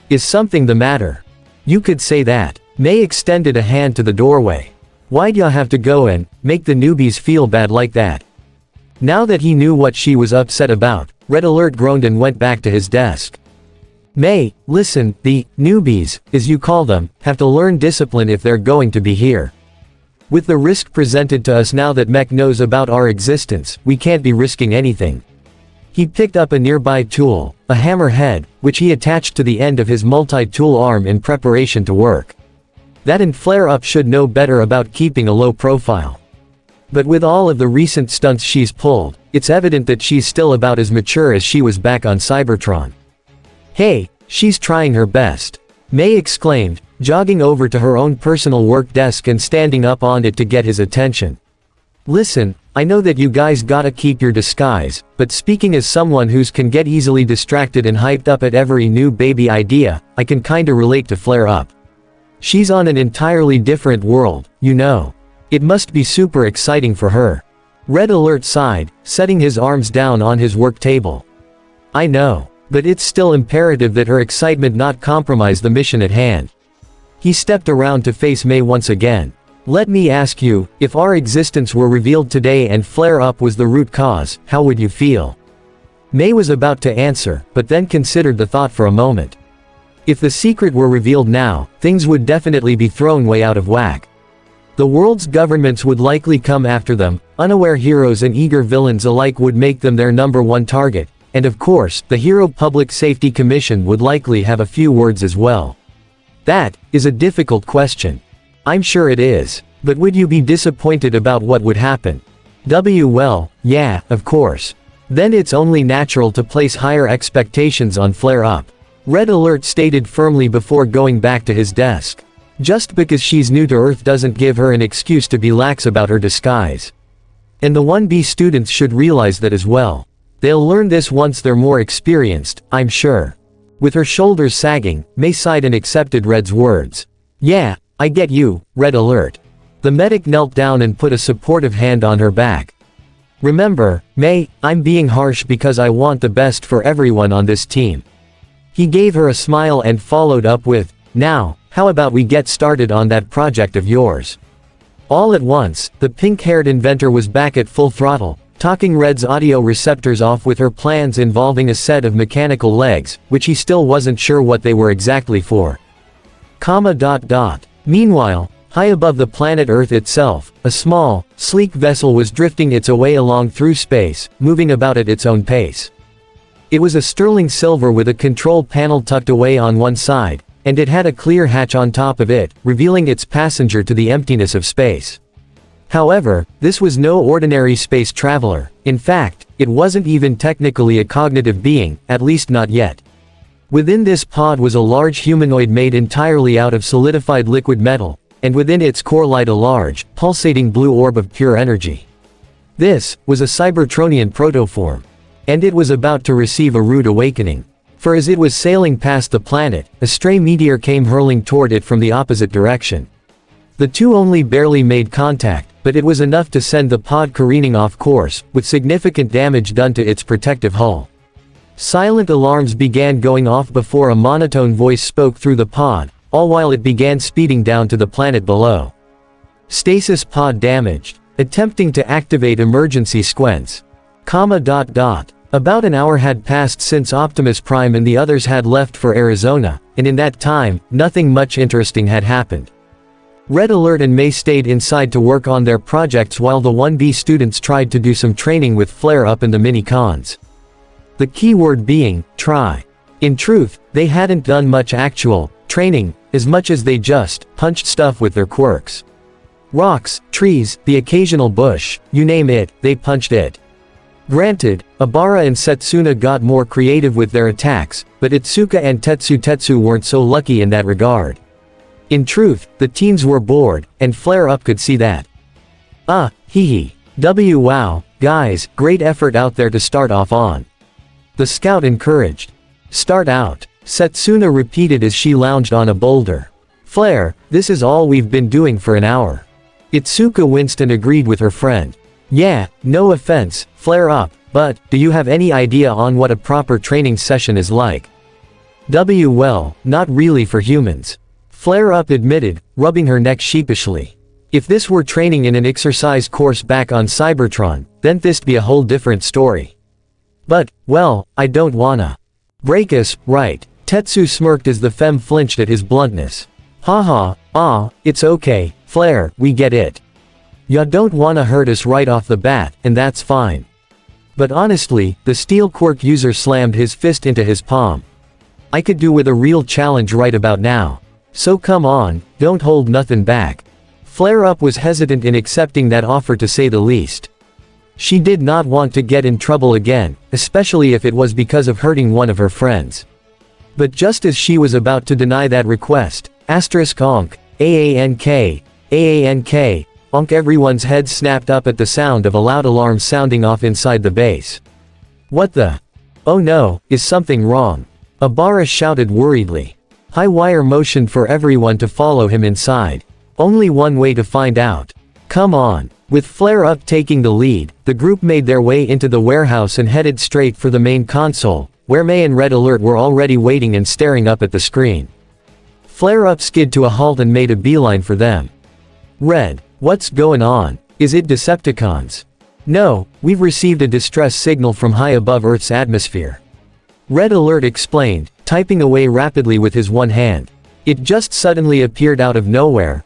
Is something the matter? You could say that. May extended a hand to the doorway. Why'd ya have to go and make the newbies feel bad like that? Now that he knew what she was upset about, Red Alert groaned and went back to his desk. May, listen, the newbies, as you call them, have to learn discipline if they're going to be here. With the risk presented to us now that Mech knows about our existence, we can't be risking anything. He picked up a nearby tool, a hammer head, which he attached to the end of his multi-tool arm in preparation to work. That and Flare Up should know better about keeping a low profile. But with all of the recent stunts she's pulled, it's evident that she's still about as mature as she was back on Cybertron. Hey, she's trying her best, May exclaimed, jogging over to her own personal work desk and standing up on it to get his attention. Listen, I know that you guys gotta keep your disguise, but speaking as someone who's can get easily distracted and hyped up at every new baby idea, I can kinda relate to Flare Up. She's on an entirely different world, you know. It must be super exciting for her. Red Alert sighed, setting his arms down on his work table. I know. But it's still imperative that her excitement not compromise the mission at hand. He stepped around to face May once again. Let me ask you, if our existence were revealed today and Flare Up was the root cause, how would you feel? May was about to answer, but then considered the thought for a moment. If the secret were revealed now, things would definitely be thrown way out of whack. The world's governments would likely come after them, unaware heroes and eager villains alike would make them their #1 target. And of course, the Hero Public Safety Commission would likely have a few words as well. That is a difficult question. I'm sure it is. But would you be disappointed about what would happen? Well, yeah, of course. Then it's only natural to place higher expectations on Flare Up. Red Alert stated firmly before going back to his desk. Just because she's new to Earth doesn't give her an excuse to be lax about her disguise. And the 1B students should realize that as well. They'll learn this once they're more experienced, I'm sure. With her shoulders sagging, May sighed and accepted Red's words. Yeah, I get you, Red Alert. The medic knelt down and put a supportive hand on her back. Remember, May, I'm being harsh because I want the best for everyone on this team. He gave her a smile and followed up with, now, how about we get started on that project of yours? All at once, the pink-haired inventor was back at full throttle, talking Red's audio receptors off with her plans involving a set of mechanical legs, which he still wasn't sure what they were exactly for. Meanwhile, high above the planet Earth itself, a small, sleek vessel was drifting its way along through space, moving about at its own pace. It was a sterling silver with a control panel tucked away on one side, and it had a clear hatch on top of it, revealing its passenger to the emptiness of space. However, this was no ordinary space traveler. In fact, it wasn't even technically a cognitive being, at least not yet. Within this pod was a large humanoid made entirely out of solidified liquid metal, and within its core lied a large, pulsating blue orb of pure energy. This was a Cybertronian protoform. And it was about to receive a rude awakening. For as it was sailing past the planet, a stray meteor came hurling toward it from the opposite direction. The two only barely made contact, but it was enough to send the pod careening off course, with significant damage done to its protective hull. Silent alarms began going off before a monotone voice spoke through the pod, all while it began speeding down to the planet below. Stasis pod damaged. Attempting to activate emergency sequence. About an hour had passed since Optimus Prime and the others had left for Arizona, and in that time, nothing much interesting had happened. Red Alert and May stayed inside to work on their projects while the 1B students tried to do some training with Flare Up and the mini-cons. The key word being, try. In truth, they hadn't done much actual training, as much as they just punched stuff with their quirks. Rocks, trees, the occasional bush, you name it, they punched it. Granted, Obara and Setsuna got more creative with their attacks, but Itsuka and Tetsu weren't so lucky in that regard. In truth, the teens were bored, and Flare Up could see that. Hee. Wow, guys, great effort out there to start off on. The scout encouraged. Start out, Setsuna repeated as she lounged on a boulder. Flare, this is all we've been doing for an hour. Itsuka winced and agreed with her friend. Yeah, no offense, Flare Up, but, do you have any idea on what a proper training session is like? Well, not really for humans. Flare Up admitted, rubbing her neck sheepishly. If this were training in an exercise course back on Cybertron, then this'd be a whole different story. But, well, I don't wanna break us, right? Tetsu smirked as the femme flinched at his bluntness. Haha, it's okay, Flare, we get it. Ya don't wanna hurt us right off the bat, and that's fine. But honestly, the steel quirk user slammed his fist into his palm. I could do with a real challenge right about now. So come on, don't hold nothing back. Flare Up was hesitant in accepting that offer to say the least. She did not want to get in trouble again, especially if it was because of hurting one of her friends. But just as she was about to deny that request, *onk, AANK, onk, everyone's head snapped up at the sound of a loud alarm sounding off inside the base. What the? Oh no, is something wrong? Obara shouted worriedly. High Wire motioned for everyone to follow him inside. Only one way to find out. Come on. With Flare Up taking the lead, the group made their way into the warehouse and headed straight for the main console, where May and Red Alert were already waiting and staring up at the screen. Flare Up skid to a halt and made a beeline for them. Red, what's going on? Is it Decepticons? No, we've received a distress signal from high above Earth's atmosphere. Red Alert explained, typing away rapidly with his one hand. It just suddenly appeared out of nowhere.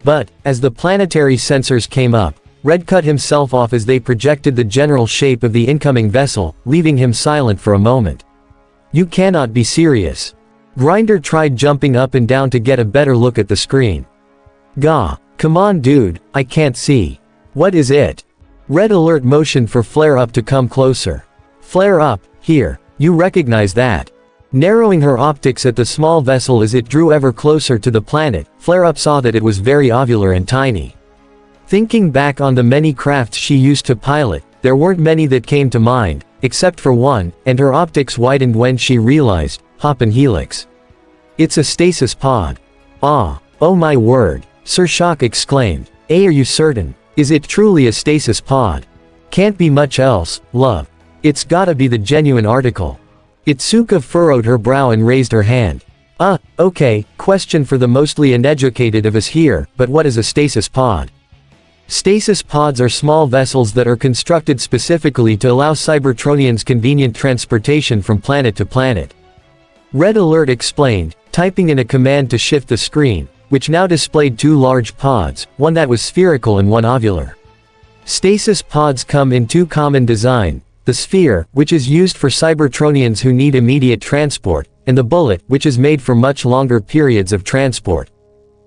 But, as the planetary sensors came up, Red cut himself off as they projected the general shape of the incoming vessel, leaving him silent for a moment. You cannot be serious. Grinder tried jumping up and down to get a better look at the screen. Gah, come on dude, I can't see. What is it? Red Alert motioned for Flare Up to come closer. Flare Up, here, you recognize that? Narrowing her optics at the small vessel as it drew ever closer to the planet, Flare Up saw that it was very ovular and tiny. Thinking back on the many crafts she used to pilot, there weren't many that came to mind, except for one, and her optics widened when she realized, Hop and Helix. It's a stasis pod. Oh my word, Sir Shock exclaimed. Are you certain? Is it truly a stasis pod? Can't be much else, love. It's gotta be the genuine article. Itsuka furrowed her brow and raised her hand. Okay, question for the mostly uneducated of us here, but what is a stasis pod? Stasis pods are small vessels that are constructed specifically to allow Cybertronians convenient transportation from planet to planet. Red Alert explained, typing in a command to shift the screen, which now displayed two large pods, one that was spherical and one ovular. Stasis pods come in two common design. The sphere, which is used for Cybertronians who need immediate transport, and the bullet, which is made for much longer periods of transport.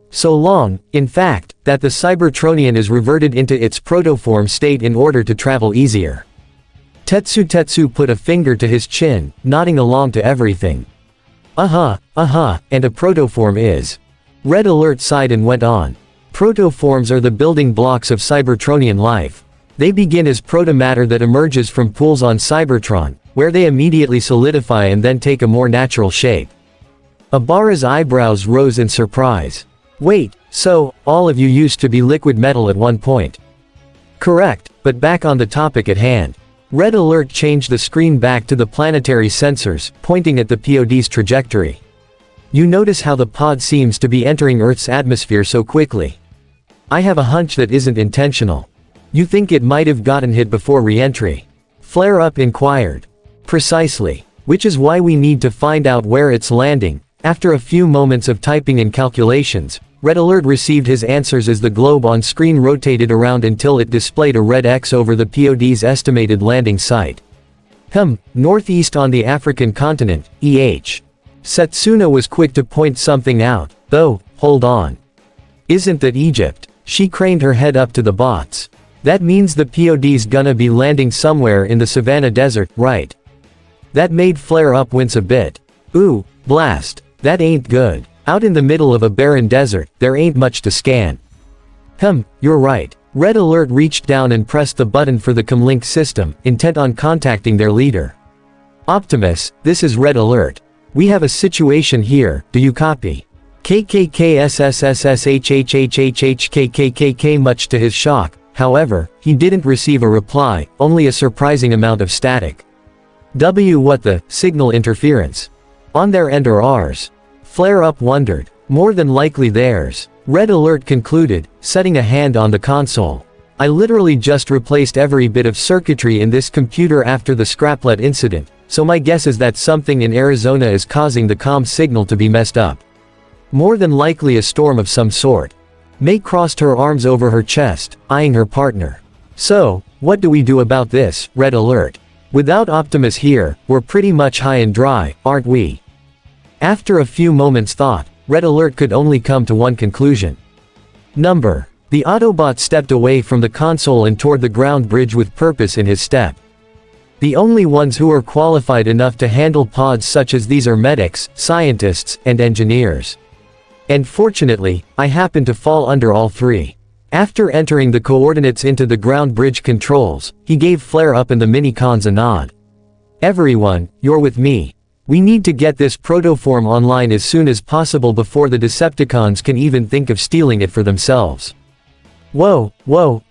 So long, in fact, that the Cybertronian is reverted into its protoform state in order to travel easier. Tetsu put a finger to his chin, nodding along to everything. And a protoform is. Red Alert sighed and went on. Protoforms are the building blocks of Cybertronian life. They begin as protomatter that emerges from pools on Cybertron, where they immediately solidify and then take a more natural shape. Obara's eyebrows rose in surprise. Wait, so, all of you used to be liquid metal at one point? Correct, but back on the topic at hand. Red Alert changed the screen back to the planetary sensors, pointing at the pod's trajectory. You notice how the pod seems to be entering Earth's atmosphere so quickly. I have a hunch that isn't intentional. You think it might have gotten hit before re-entry? Flare Up inquired. Precisely. Which is why we need to find out where it's landing. After a few moments of typing and calculations, Red Alert received his answers as the globe on screen rotated around until it displayed a red X over the POD's estimated landing site. Northeast on the African continent, EH. Setsuna was quick to point something out, though, hold on. Isn't that Egypt? She craned her head up to the bots. That means the POD's gonna be landing somewhere in the Savannah Desert, right? That made Flare Up wince a bit. Ooh, blast. That ain't good. Out in the middle of a barren desert, there ain't much to scan. You're right. Red Alert reached down and pressed the button for the comlink system, intent on contacting their leader. Optimus, this is Red Alert. We have a situation here, do you copy? KKKSSSSHHHHHKKKK. Much to his shock, however, he didn't receive a reply, only a surprising amount of static. What the, signal interference? On their end or ours? Flare Up wondered. More than likely theirs. Red Alert concluded, setting a hand on the console. I literally just replaced every bit of circuitry in this computer after the scraplet incident, so my guess is that something in Arizona is causing the comm signal to be messed up. More than likely a storm of some sort. May crossed her arms over her chest, eyeing her partner. So, what do we do about this, Red Alert? Without Optimus here, we're pretty much high and dry, aren't we? After a few moments thought, Red Alert could only come to one conclusion. The Autobot stepped away from the console and toward the ground bridge with purpose in his step. The only ones who are qualified enough to handle pods such as these are medics, scientists, and engineers. And fortunately, I happen to fall under all three. After entering the coordinates into the ground bridge controls, he gave Flare Up and the Minicons a nod. Everyone, you're with me. We need to get this protoform online as soon as possible before the Decepticons can even think of stealing it for themselves. Whoa,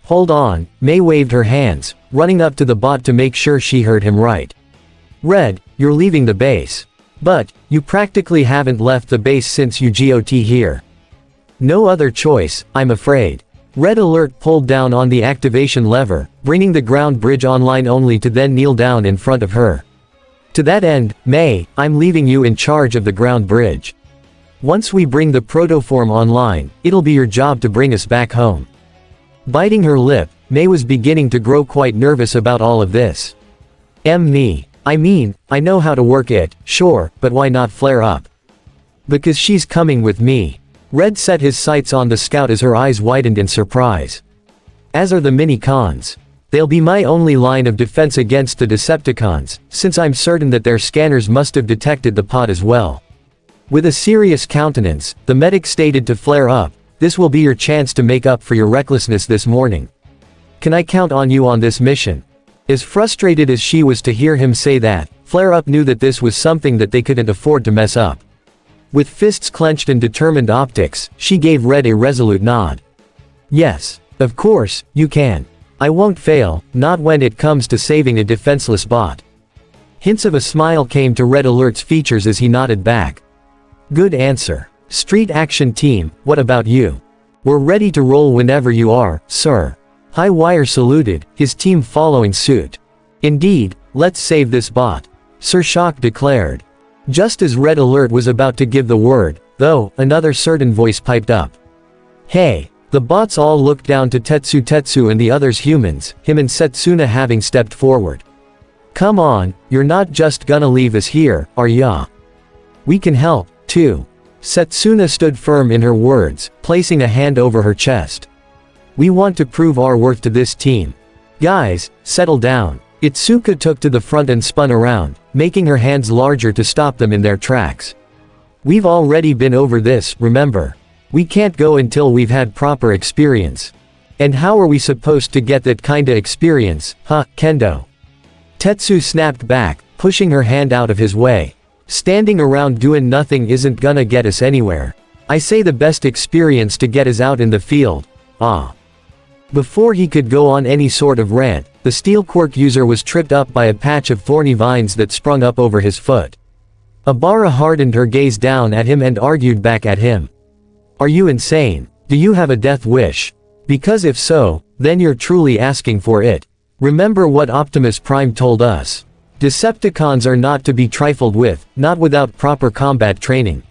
hold on, May waved her hands, running up to the bot to make sure she heard him right. Red, you're leaving the base. But, you practically haven't left the base since you got here. No other choice, I'm afraid. Red Alert pulled down on the activation lever, bringing the ground bridge online only to then kneel down in front of her. To that end, May, I'm leaving you in charge of the ground bridge. Once we bring the protoform online, it'll be your job to bring us back home. Biting her lip, May was beginning to grow quite nervous about all of this. Me. I mean, I know how to work it, sure, but why not Flare Up? Because she's coming with me. Red set his sights on the scout as her eyes widened in surprise. As are the Minicons. They'll be my only line of defense against the Decepticons, since I'm certain that their scanners must have detected the pod as well. With a serious countenance, the medic stated to Flare Up, this will be your chance to make up for your recklessness this morning. Can I count on you on this mission? As frustrated as she was to hear him say that, Flare Up knew that this was something that they couldn't afford to mess up. With fists clenched and determined optics, she gave Red a resolute nod. Yes, of course, you can. I won't fail, not when it comes to saving a defenseless bot. Hints of a smile came to Red Alert's features as he nodded back. Good answer. Street Action Team, what about you? We're ready to roll whenever you are, sir. High Wire saluted, his team following suit. Indeed, let's save this bot. Sir Shock declared. Just as Red Alert was about to give the word, though, another certain voice piped up. Hey! The bots all looked down to Tetsu and the others humans, him and Setsuna having stepped forward. Come on, you're not just gonna leave us here, are ya? We can help, too. Setsuna stood firm in her words, placing a hand over her chest. We want to prove our worth to this team. Guys, settle down. Itsuka took to the front and spun around, making her hands larger to stop them in their tracks. We've already been over this, remember? We can't go until we've had proper experience. And how are we supposed to get that kinda experience, huh, Kendo? Tetsu snapped back, pushing her hand out of his way. Standing around doing nothing isn't gonna get us anywhere. I say the best experience to get is out in the field. Before he could go on any sort of rant, the steel quirk user was tripped up by a patch of thorny vines that sprung up over his foot. Abara hardened her gaze down at him and argued back at him. Are you insane? Do you have a death wish? Because if so, then you're truly asking for it. Remember what Optimus Prime told us. Decepticons are not to be trifled with, not without proper combat training.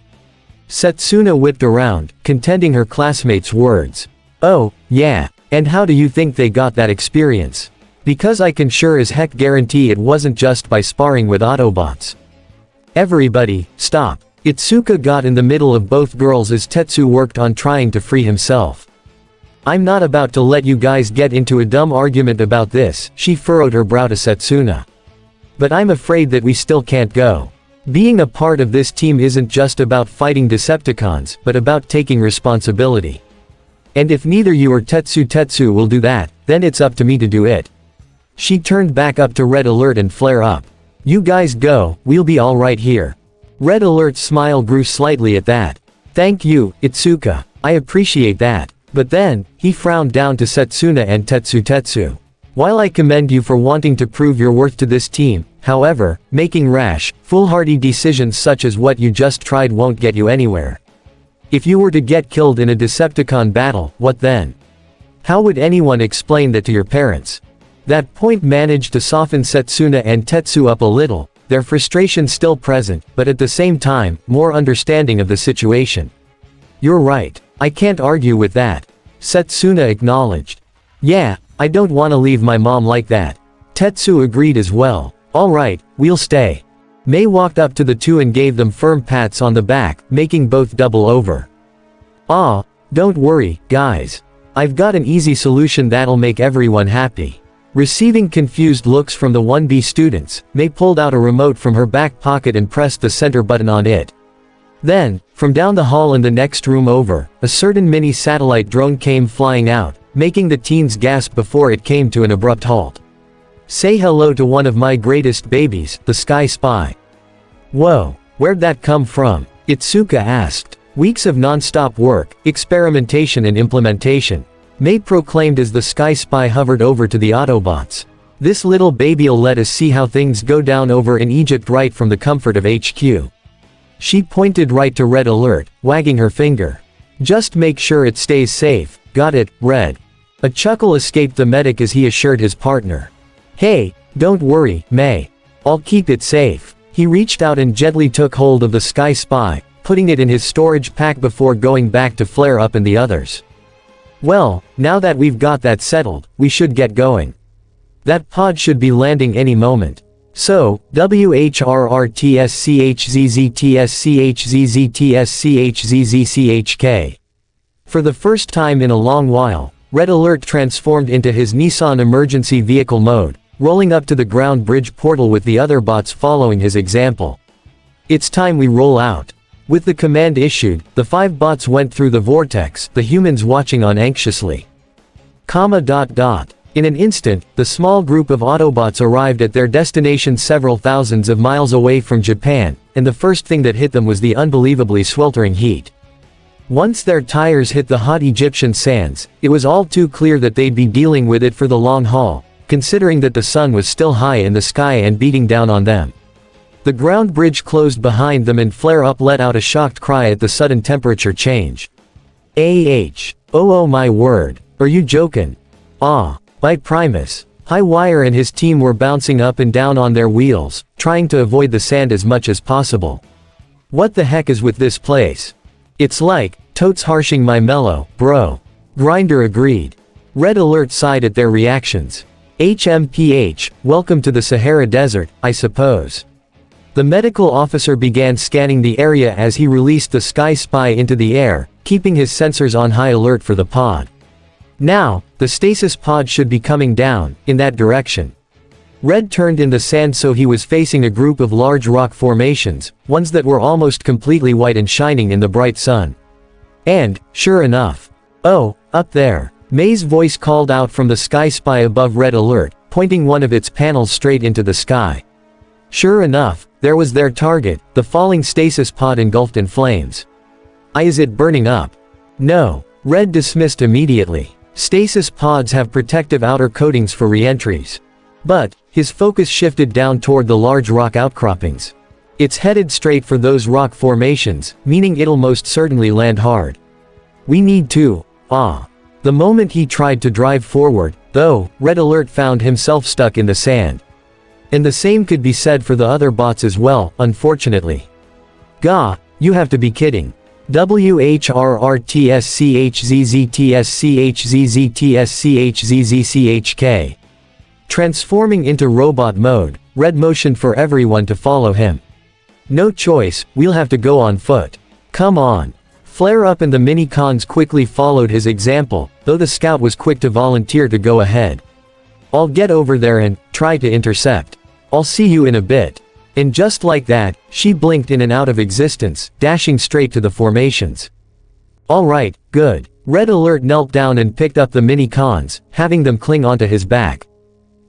Setsuna whipped around, contending her classmates' words. Oh, yeah, and how do you think they got that experience? Because I can sure as heck guarantee it wasn't just by sparring with Autobots. Everybody, stop. Itsuka got in the middle of both girls as Tetsu worked on trying to free himself. I'm not about to let you guys get into a dumb argument about this, she furrowed her brow to Setsuna. But I'm afraid that we still can't go. Being a part of this team isn't just about fighting Decepticons, but about taking responsibility. And if neither you or Tetsu will do that, then it's up to me to do it. She turned back up to Red Alert and Flare Up. You guys go, we'll be all right here. Red Alert's smile grew slightly at that. Thank you, Itsuka. I appreciate that. But then, he frowned down to Setsuna and Tetsu. While I commend you for wanting to prove your worth to this team, however, making rash, foolhardy decisions such as what you just tried won't get you anywhere. If you were to get killed in a Decepticon battle, what then? How would anyone explain that to your parents? That point managed to soften Setsuna and Tetsu up a little, their frustration still present, but at the same time, more understanding of the situation. You're right. I can't argue with that. Setsuna acknowledged. Yeah, I don't want to leave my mom like that. Tetsu agreed as well. Alright, we'll stay. Mei walked up to the two and gave them firm pats on the back, making both double over. Ah, don't worry, guys. I've got an easy solution that'll make everyone happy. Receiving confused looks from the 1B students, Mei pulled out a remote from her back pocket and pressed the center button on it. Then, from down the hall in the next room over, a certain mini satellite drone came flying out, making the teens gasp before it came to an abrupt halt. Say hello to one of my greatest babies, the Sky Spy. Whoa, where'd that come from? Itsuka asked. Weeks of non-stop work, experimentation and implementation. Mei proclaimed as the Sky Spy hovered over to the Autobots. This little baby'll let us see how things go down over in Egypt right from the comfort of HQ. She pointed right to Red Alert, wagging her finger. Just make sure it stays safe, got it, Red. A chuckle escaped the medic as he assured his partner. Hey, don't worry, Mei. I'll keep it safe. He reached out and gently took hold of the Sky Spy, putting it in his storage pack before going back to Flare Up and the others. Well, now that we've got that settled, we should get going. That pod should be landing any moment. So, WHRRTSCHZZTSCHZZTSCHZZCHK. For the first time in a long while, Red Alert transformed into his Nissan emergency vehicle mode, rolling up to the ground bridge portal with the other bots following his example. It's time we roll out. With the command issued, the 5 bots went through the vortex, the humans watching on anxiously. In an instant, the small group of Autobots arrived at their destination several thousands of miles away from Japan, and the first thing that hit them was the unbelievably sweltering heat. Once their tires hit the hot Egyptian sands, it was all too clear that they'd be dealing with it for the long haul, considering that the sun was still high in the sky and beating down on them. The ground bridge closed behind them and Flare Up let out a shocked cry at the sudden temperature change. Oh my word, are you joking? Ah. By Primus. High Wire and his team were bouncing up and down on their wheels, trying to avoid the sand as much as possible. What the heck is with this place? It's like, totes harshing my mellow, bro. Grinder agreed. Red Alert sighed at their reactions. HMPH, welcome to the Sahara Desert, I suppose. The medical officer began scanning the area as he released the Sky Spy into the air, keeping his sensors on high alert for the pod. Now, the stasis pod should be coming down, in that direction. Red turned in the sand so he was facing a group of large rock formations, ones that were almost completely white and shining in the bright sun. And, sure enough. Oh, up there. Mei's voice called out from the Sky Spy above Red Alert, pointing one of its panels straight into the sky. Sure enough, there was their target, the falling stasis pod engulfed in flames. Is it burning up? No. Red dismissed immediately. Stasis pods have protective outer coatings for re-entries. But, his focus shifted down toward the large rock outcroppings. It's headed straight for those rock formations, meaning it'll most certainly land hard. We need to. The moment he tried to drive forward, though, Red Alert found himself stuck in the sand. And the same could be said for the other bots as well, unfortunately. Gah, you have to be kidding. WHRRTSCHZZTSCHZZTSCHZZTSCHK. Transforming into robot mode, Red motioned for everyone to follow him. No choice, we'll have to go on foot. Come on. Flare Up and the mini-cons quickly followed his example, though the scout was quick to volunteer to go ahead. I'll get over there and try to intercept. I'll see you in a bit. And just like that, she blinked in and out of existence, dashing straight to the formations. Alright, good. Red Alert knelt down and picked up the mini-cons, having them cling onto his back.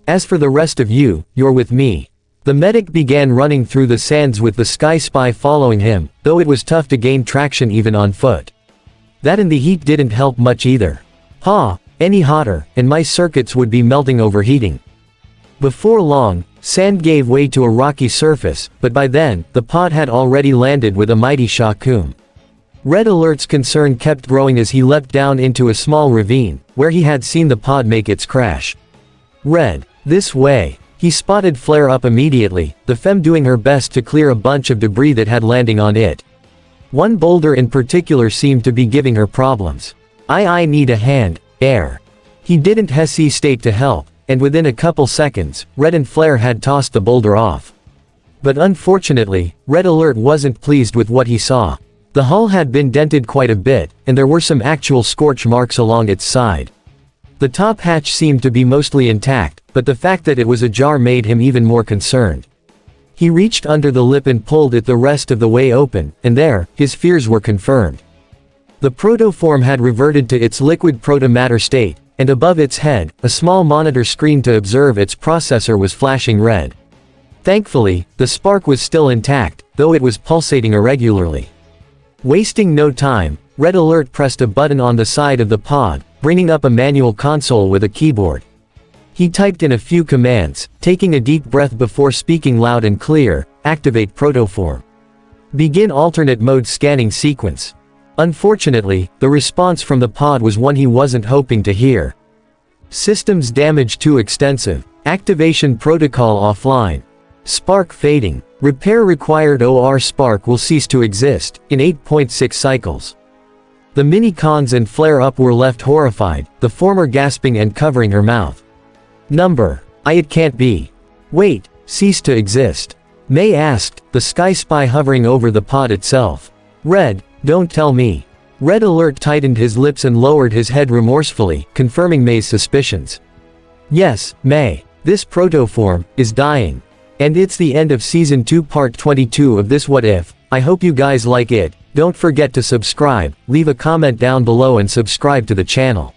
As for the rest of you, you're with me. The medic began running through the sands with the Sky Spy following him, though it was tough to gain traction even on foot. That and the heat didn't help much either. Any hotter, and my circuits would be melting overheating. Before long, sand gave way to a rocky surface, but by then, the pod had already landed with a mighty shakum. Red Alert's concern kept growing as he leapt down into a small ravine, where he had seen the pod make its crash. Red, this way. He spotted Flare Up immediately, the femme doing her best to clear a bunch of debris that had landing on it. One boulder in particular seemed to be giving her problems. I need a hand, air. He didn't hesitate to help, and within a couple seconds, Red and Flare had tossed the boulder off. But unfortunately, Red Alert wasn't pleased with what he saw. The hull had been dented quite a bit, and there were some actual scorch marks along its side. The top hatch seemed to be mostly intact, but the fact that it was ajar made him even more concerned. He reached under the lip and pulled it the rest of the way open, and there, his fears were confirmed. The protoform had reverted to its liquid proto-matter state, and above its head, a small monitor screen to observe its processor was flashing red. Thankfully, the spark was still intact, though it was pulsating irregularly. Wasting no time, Red Alert pressed a button on the side of the pod, bringing up a manual console with a keyboard. He typed in a few commands, taking a deep breath before speaking loud and clear: activate protoform. Begin alternate mode scanning sequence. Unfortunately, the response from the pod was one he wasn't hoping to hear. Systems damage too extensive. Activation protocol offline. Spark fading. Repair required or spark will cease to exist, in 8.6 cycles. The mini-cons and Flare Up were left horrified, the former gasping and covering her mouth. It can't be. Wait, cease to exist. May asked, the Sky Spy hovering over the pod itself. Red, don't tell me. Red Alert tightened his lips and lowered his head remorsefully, confirming May's suspicions. Yes, May. This protoform is dying. And it's the end of Season 2 Part 22 of this What If. I hope you guys like it. Don't forget to subscribe, leave a comment down below and subscribe to the channel.